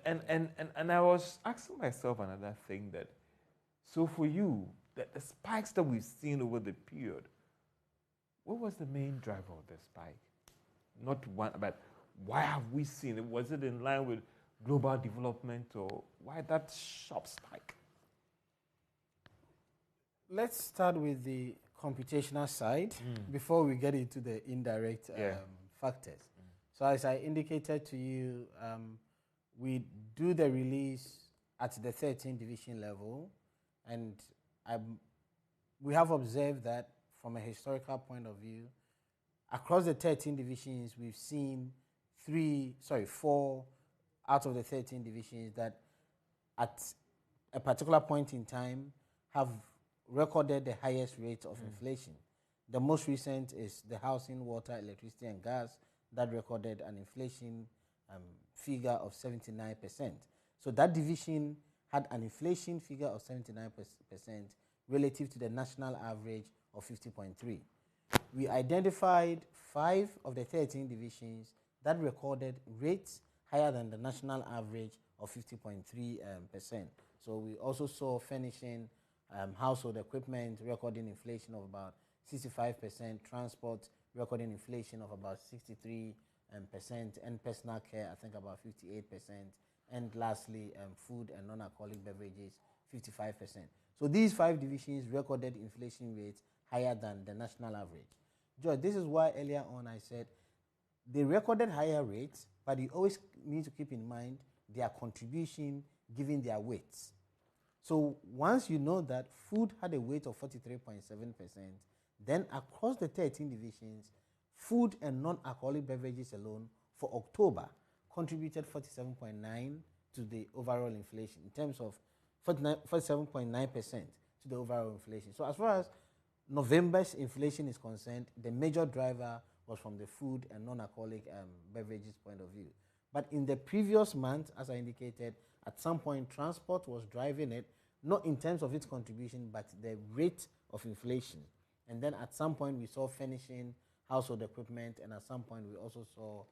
Speaker 1: And I was asking myself another thing that, so for you, that the spikes that we've seen over the period, what was the main driver of the spike? Not one, but why have we seen it? Was it in line with global development, or why that sharp spike?
Speaker 2: Let's start with the computational side before we get into the indirect factors. So as I indicated to you, we do the release at the 13 division level, and we have observed that from a historical point of view, across the 13 divisions, we've seen 4 out of the 13 divisions that at a particular point in time have recorded the highest rate of inflation. The most recent is the housing, water, electricity, and gas that recorded an inflation figure of 79%. So that division had an inflation figure of 79% relative to the national average of 50.3. We identified 5 of the 13 divisions that recorded rates higher than the national average of 50.3%. So we also saw furnishing, household equipment recording inflation of about 65%, transport recording inflation of about 63%, and personal care, I think about 58%, and lastly, food and non-alcoholic beverages, 55%. So these 5 divisions recorded inflation rates higher than the national average. George, this is why earlier on I said they recorded higher rates, but you always need to keep in mind their contribution given their weights. So once you know that food had a weight of 43.7%, then across the 13 divisions, food and non-alcoholic beverages alone for October contributed 47.9% to the overall inflation, in terms of 47.9% to the overall inflation. So as far as November's inflation is concerned, the major driver was from the food and non-alcoholic beverages point of view. But in the previous month, as I indicated, at some point transport was driving it, not in terms of its contribution, but the rate of inflation. And then at some point we saw furnishing, household equipment, and at some point we also saw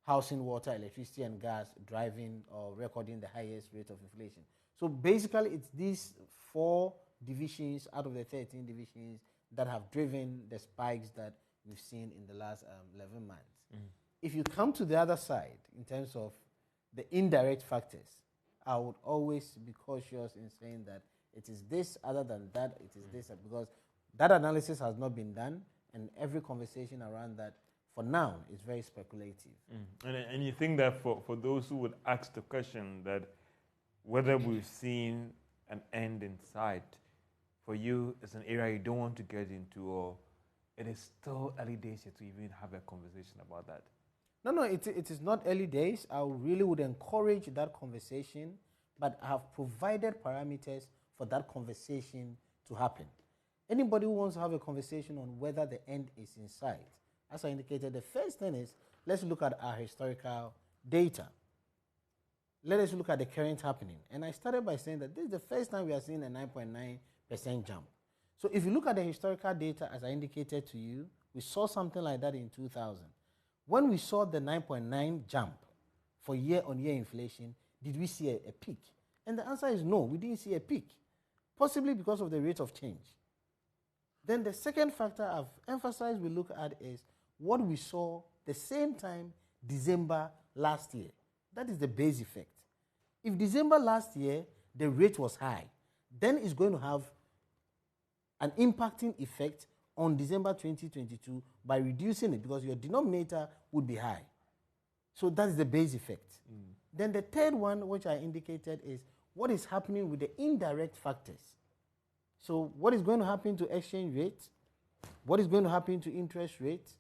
Speaker 2: housing, water, electricity, and gas driving or recording the highest rate of inflation. So basically it's these 4 divisions out of the 13 divisions that have driven the spikes that we've seen in the last 11 months. If you come to the other side, in terms of the indirect factors, I would always be cautious in saying that it is this, other than that, it is this, because that analysis has not been done, and every conversation around that, for now, is very speculative.
Speaker 1: And you think that for those who would ask the question that whether we've seen an end in sight, for you, it's an area you don't want to get into, or it is still early days yet to even have a conversation about that?
Speaker 2: No, it is not early days. I really would encourage that conversation, but I have provided parameters for that conversation to happen. Anybody who wants to have a conversation on whether the end is in sight, as I indicated, the first thing is, let's look at our historical data. Let us look at the current happening. And I started by saying that this is the first time we are seeing a 9.9% jump. So if you look at the historical data, as I indicated to you, we saw something like that in 2000. When we saw the 9.9 jump for year-on-year inflation, did we see a peak? And the answer is no, we didn't see a peak, possibly because of the rate of change. Then the second factor I've emphasized we look at is what we saw the same time December last year. That is the base effect. If December last year, the rate was high, then it's going to have an impacting effect on December 2022 by reducing it, because your denominator would be high. So that's the base effect. Then the third one, which I indicated, is what is happening with the indirect factors. So what is going to happen to exchange rate? What is going to happen to interest rate?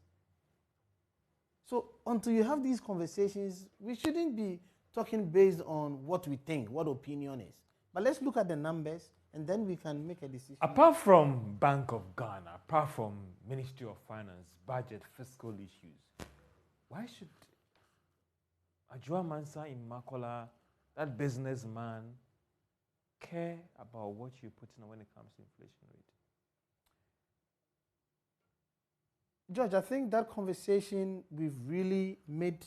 Speaker 2: So until you have these conversations, we shouldn't be talking based on what we think, what opinion is. But let's look at the numbers, and then we can make a decision.
Speaker 1: Apart from Bank of Ghana, apart from Ministry of Finance, budget, fiscal issues, why should Ajua Mansa in Makola, that businessman, care about what you put in when it comes to inflation rate?
Speaker 2: George, I think that conversation we've really made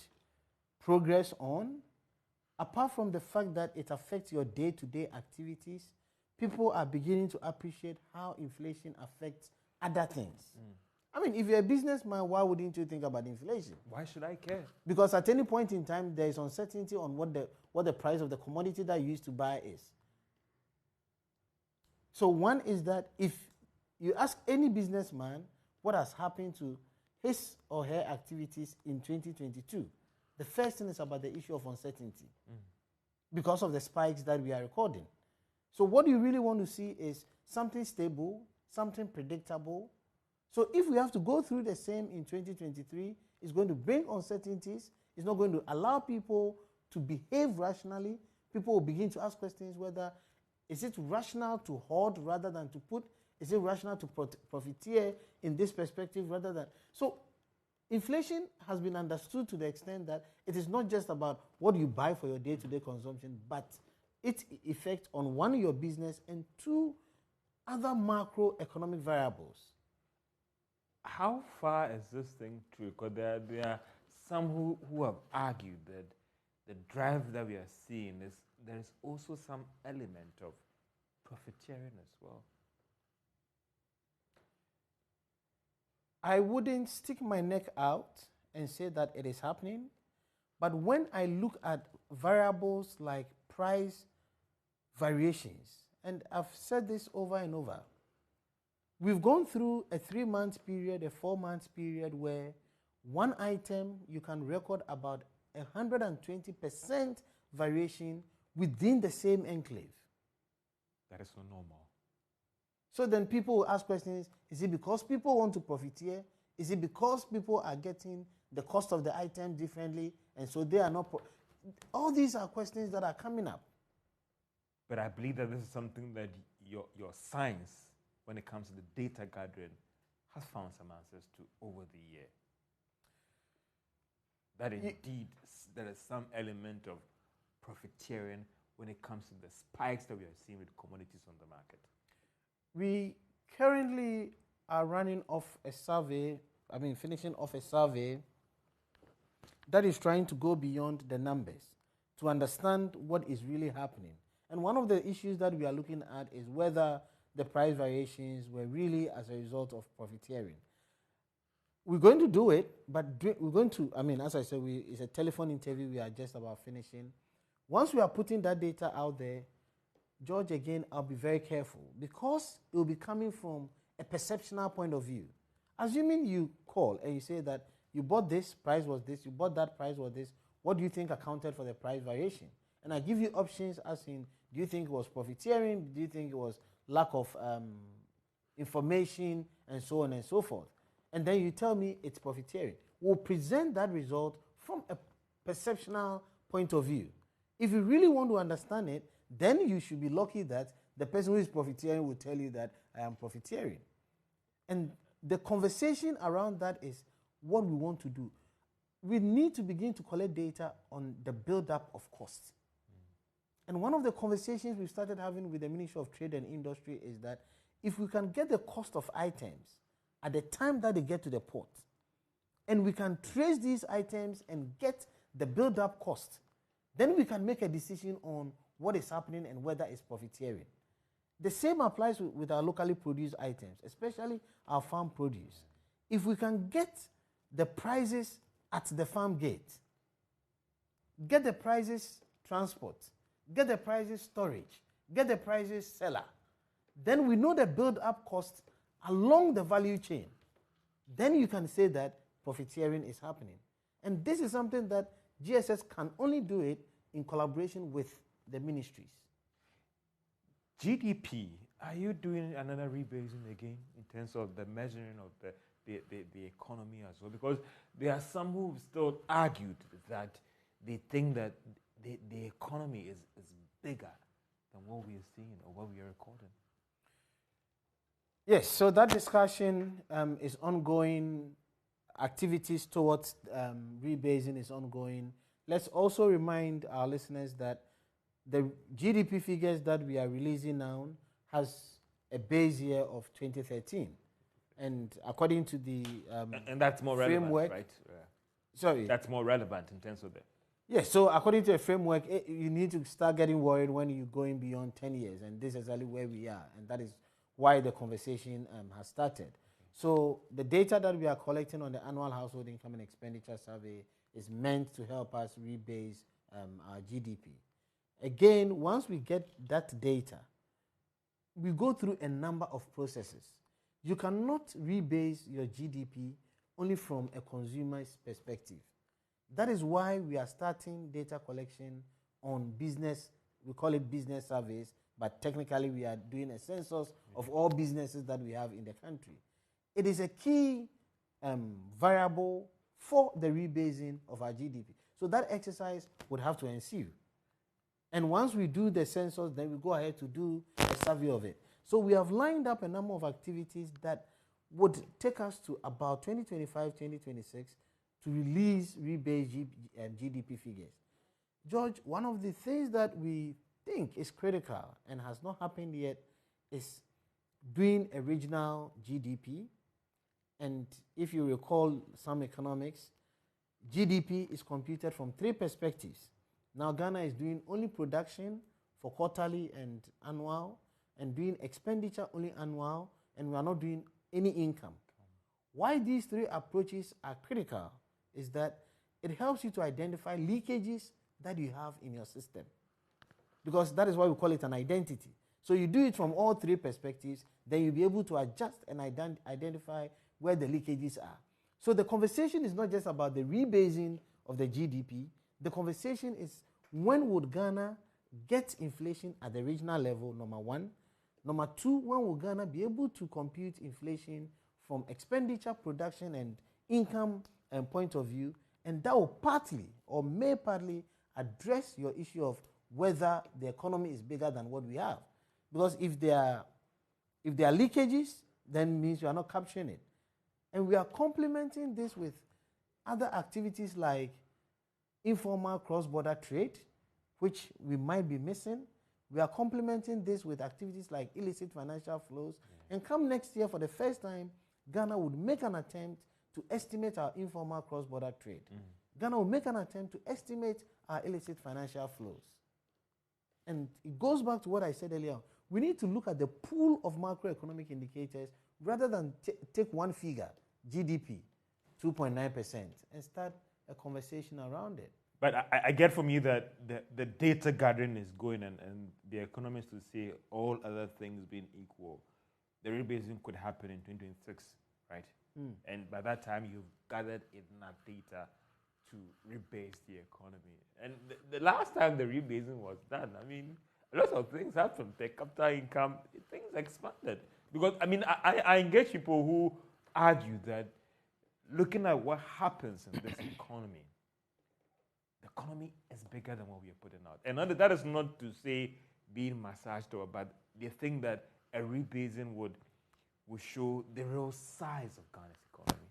Speaker 2: progress on. Apart from the fact that it affects your day-to-day activities, people are beginning to appreciate how inflation affects other things. I mean, if you're a businessman, why wouldn't you think about inflation?
Speaker 1: Why should I care?
Speaker 2: Because at any point in time, there is uncertainty on what the price of the commodity that you used to buy is. So one is that if you ask any businessman what has happened to his or her activities in 2022, the first thing is about the issue of uncertainty because of the spikes that we are recording. So what you really want to see is something stable, something predictable. So if we have to go through the same in 2023, it's going to bring uncertainties. It's not going to allow people to behave rationally. People will begin to ask questions whether is it rational to hoard rather than to put? Is it rational to profiteer in this perspective rather than... So inflation has been understood to the extent that it is not just about what you buy for your day-to-day consumption, but its effect on one, your business, and two, other macroeconomic variables.
Speaker 1: How far is this thing true? Because there are some who have argued that the drive that we are seeing is there is also some element of profiteering as well.
Speaker 2: I wouldn't stick my neck out and say that it is happening, but when I look at variables like price variations, and I've said this over and over, we've gone through a 3-month period, a 4-month period where one item you can record about 120% variation within the same enclave.
Speaker 1: That is not normal.
Speaker 2: So then people will ask questions, is it because people want to profiteer? Is it because people are getting the cost of the item differently and so they are not... All these are questions that are coming up.
Speaker 1: But I believe that this is something that your science, when it comes to the data gathering, has found some answers to over the year. That indeed there is some element of profiteering when it comes to the spikes that we are seeing with commodities on the market.
Speaker 2: We currently are running off a survey, finishing off a survey that is trying to go beyond the numbers to understand what is really happening. And one of the issues that we are looking at is whether the price variations were really as a result of profiteering. We're going to do it, but we're going to, as I said, it's a telephone interview. We are just about finishing. Once we are putting that data out there, George, again, I'll be very careful because it will be coming from a perceptional point of view. Assuming you call and you say that you bought this, price was this, you bought that, price was this, what do you think accounted for the price variation? And I give you options as in, do you think it was profiteering? Do you think it was lack of information and so on and so forth? And then you tell me it's profiteering. We'll present that result from a perceptional point of view. If you really want to understand it, then you should be lucky that the person who is profiteering will tell you that I am profiteering. And the conversation around that is what we want to do. We need to begin to collect data on the build-up of costs. And one of the conversations we started having with the Ministry of Trade and Industry is that if we can get the cost of items at the time that they get to the port, and we can trace these items and get the build-up cost, then we can make a decision on what is happening and whether it's profiteering. The same applies with our locally produced items, especially our farm produce. If we can get the prices at the farm gate, get the prices transport, get the prices storage, get the prices seller, then we know the build-up cost along the value chain. Then you can say that profiteering is happening. And this is something that GSS can only do it in collaboration with the ministries.
Speaker 1: GDP, are you doing another rebasing again in terms of the measuring of the economy as well? Because there are some who still argued that they think that the economy is bigger than what we are seeing or what we are recording?
Speaker 2: Yes, so that discussion is ongoing. Activities towards rebasing is ongoing. Let's also remind our listeners that the GDP figures that we are releasing now has a base year of 2013. And according to the
Speaker 1: and that's more
Speaker 2: framework,
Speaker 1: relevant, right?
Speaker 2: Sorry.
Speaker 1: That's more relevant in terms of the...
Speaker 2: Yes, so according to a framework, you need to start getting worried when you're going beyond 10 years. And this is exactly where we are. And that is why the conversation has started. So the data that we are collecting on the annual household income and expenditure survey is meant to help us rebase our GDP. Again, once we get that data, we go through a number of processes. You cannot rebase your GDP only from a consumer's perspective. That is why we are starting data collection on business. We call it business surveys, but technically we are doing a census of all businesses that we have in the country. It is a key variable for the rebasing of our GDP. So that exercise would have to ensue. And once we do the census, then we go ahead to do a survey of it. So we have lined up a number of activities that would take us to about 2025, 2026 to release rebased GDP figures. George, one of the things that we think is critical and has not happened yet is doing a regional GDP. And if you recall some economics, GDP is computed from three perspectives. Now Ghana is doing only production for quarterly and annual, and doing expenditure only annual, and we are not doing any income. Why these three approaches are critical is that it helps you to identify leakages that you have in your system. Because that is why we call it an identity. So you do it from all three perspectives, then you'll be able to adjust and identify where the leakages are. So the conversation is not just about the rebasing of the GDP. The conversation is, when would Ghana get inflation at the regional level, number one. Number two, when will Ghana be able to compute inflation from expenditure, production, and income point of view? And that will partly or may partly address your issue of whether the economy is bigger than what we have. Because if there are leakages, then means you are not capturing it. And we are complementing this with other activities like informal cross-border trade, which we might be missing. We are complementing this with activities like illicit financial flows. And come next year, for the first time, Ghana would make an attempt to estimate our informal cross-border trade. Ghana will make an attempt to estimate our illicit financial flows. And it goes back to what I said earlier. We need to look at the pool of macroeconomic indicators rather than take one figure, GDP, 2.9%, and start a conversation around it.
Speaker 1: But I get from you that the data gathering is going, and the economists will say all other things being equal, the rebasing could happen in 2026, right? And by that time, you've gathered enough data to rebase the economy. And the last time the rebasing was done, I mean, a lot of things happened. Per capita income, things expanded. Because, I mean, I engage people who argue that looking at what happens in this economy, the economy is bigger than what we are putting out. And that is not to say being massaged over, but they think that a rebasing would show the real size of Ghana's economy.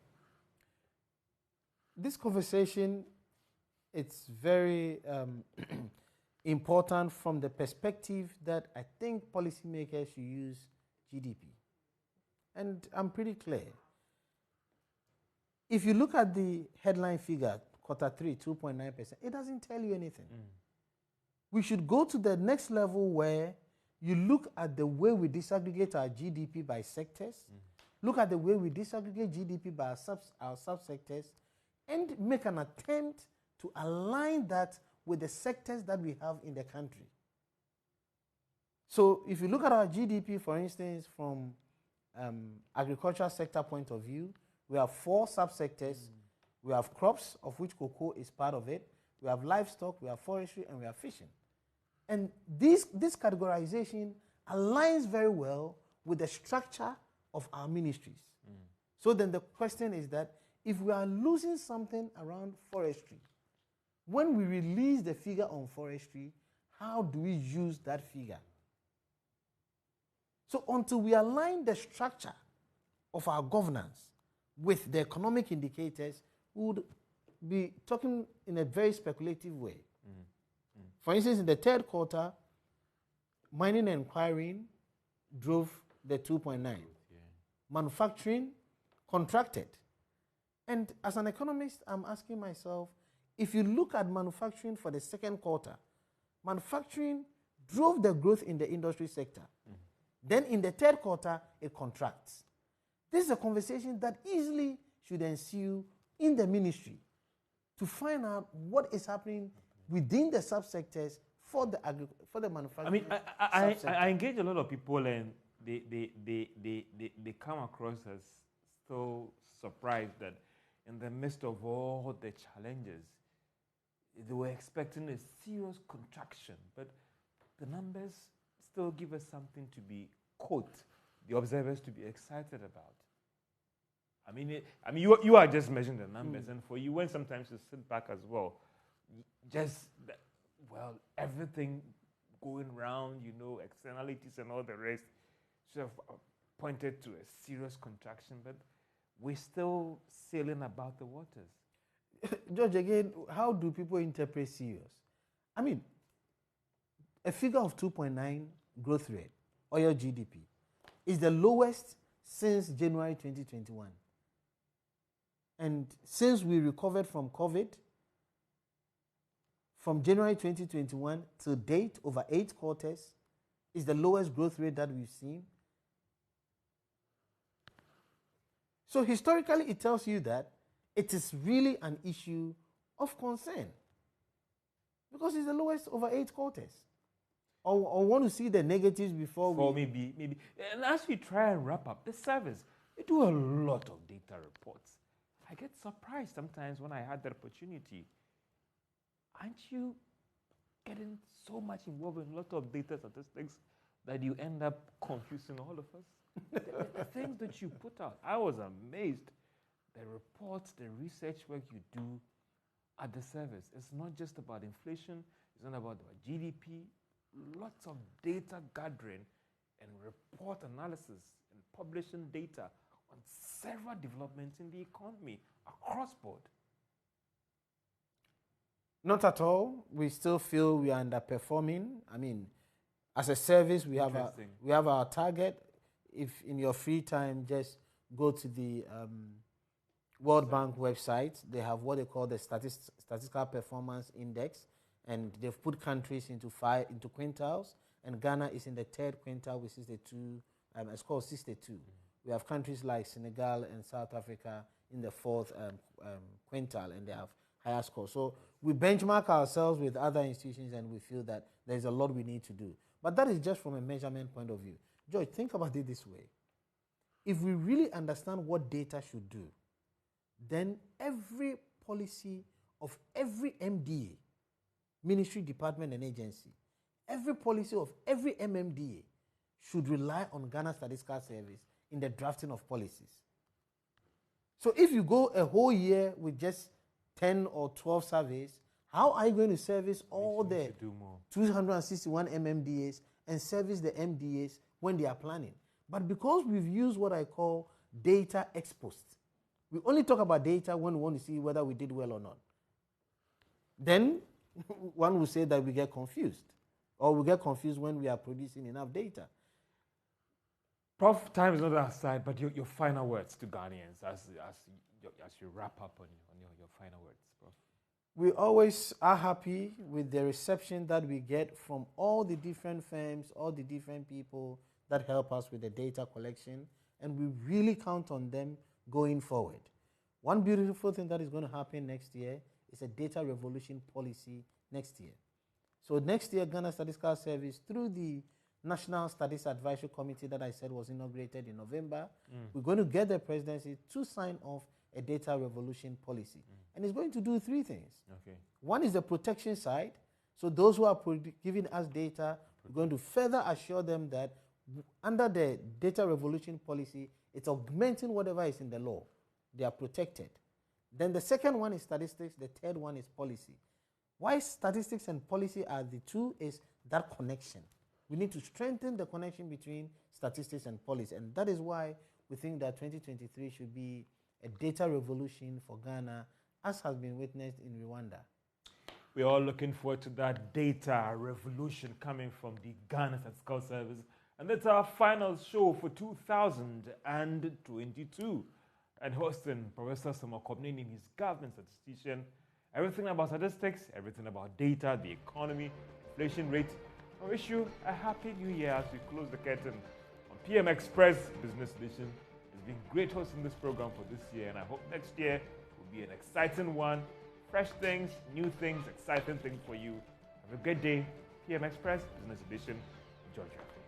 Speaker 2: This conversation, it's very important from the perspective that I think policymakers should use GDP. And I'm pretty clear. If you look at the headline figure, quarter 3, 2.9%, it doesn't tell you anything. We should go to the next level where you look at the way we disaggregate our GDP by sectors, look at the way we disaggregate GDP by our subsectors, and make an attempt to align that with the sectors that we have in the country. So if you look at our GDP, for instance, from agricultural sector point of view, we have 4 subsectors. We have crops, of which cocoa is part of it. We have livestock, we have forestry, and we have fishing. And this categorization aligns very well with the structure of our ministries. So then the question is that if we are losing something around forestry, when we release the figure on forestry, how do we use that figure? So until we align the structure of our governance with the economic indicators, we would be talking in a very speculative way. For instance, in the third quarter, mining and quarrying drove the 2.9. Yeah. Manufacturing contracted. And as an economist, I'm asking myself, if you look at manufacturing for the second quarter, manufacturing drove the growth in the industry sector. Then in the third quarter, it contracts. This is a conversation that easily should ensue in the ministry to find out what is happening within the subsectors for the manufacturing.
Speaker 1: I mean, I engage a lot of people, and they come across as so surprised that in the midst of all the challenges, they were expecting a serious contraction, but the numbers still give us something to be, quote, the observers to be excited about. I mean, you are just measuring the numbers, and for you, when sometimes you sit back as well, everything going round, externalities and all the rest, should have pointed to a serious contraction, but we're still sailing about the waters.
Speaker 2: George, again, how do people interpret serious? I mean, a figure of 2.9 growth rate, oil GDP, is the lowest since January 2021. And since we recovered from COVID, from January 2021 to date, over 8 quarters, is the lowest growth rate that we've seen. So historically, it tells you that it is really an issue of concern, because it's the lowest over 8 quarters. Or want to see the negatives before
Speaker 1: maybe. And as we try and wrap up the service, we do a lot of data reports. I get surprised sometimes when I had the opportunity. Aren't you getting so much involved in a lot of data statistics that you end up confusing all of us? the things that you put out, I was amazed. The reports, the research work you do at the service. It's not just about inflation. It's not about GDP. Lots of data gathering and report analysis and publishing data on several developments in the economy across board.
Speaker 2: Not at all. We still feel we are underperforming. I mean, as a service, we have our target. If in your free time, just go to the World Bank website. They have what they call the Statistical Performance Index, and they've put countries into quintiles, and Ghana is in the third quintile with 62. It's called 62. We have countries like Senegal and South Africa in the fourth quintile, and they have higher scores. So we benchmark ourselves with other institutions, and we feel that there's a lot we need to do. But that is just from a measurement point of view. George, think about it this way. If we really understand what data should do, then every policy of every MDA, ministry, department, and agency, every policy of every MMDA should rely on Ghana Statistical Service in the drafting of policies. So if you go a whole year with just 10 or 12 surveys, how are you going to service all the 261 MMDAs and service the MDAs when they are planning? But because we've used what I call data ex post, we only talk about data when we want to see whether we did well or not. Then one will say that we get confused, or we get confused when we are producing enough data.
Speaker 1: Prof, time is not our side, but your final words to Ghanaians as you wrap up on your final words, Prof.
Speaker 2: We always are happy with the reception that we get from all the different firms, all the different people that help us with the data collection, and we really count on them going forward. One beautiful thing that is going to happen next year is a data revolution policy next year. So next year, Ghana Statistical Service, through the National Statistics Advisory Committee that I said was inaugurated in November, we're going to get the presidency to sign off a data revolution policy. And it's going to do 3 things. Okay. One is the protection side. So those who are giving us data, we're going to further assure them that under the data revolution policy, it's augmenting whatever is in the law. They are protected. Then the second one is statistics. The third one is policy. Why statistics and policy are the two is that connection. We need to strengthen the connection between statistics and policy. And that is why we think that 2023 should be a data revolution for Ghana, as has been witnessed in Rwanda.
Speaker 1: We're all looking forward to that data revolution coming from the Ghana Statistical Service. And that's our final show for 2022. And hosting Professor Samokob Annim, his government statistician. Everything about statistics, everything about data, the economy, inflation rate. I wish you a happy new year as we close the curtain on PM Express Business Edition. It's been great hosting this program for this year, and I hope next year will be an exciting one. Fresh things, new things, exciting things for you. Have a good day. PM Express Business Edition. George Wiafe.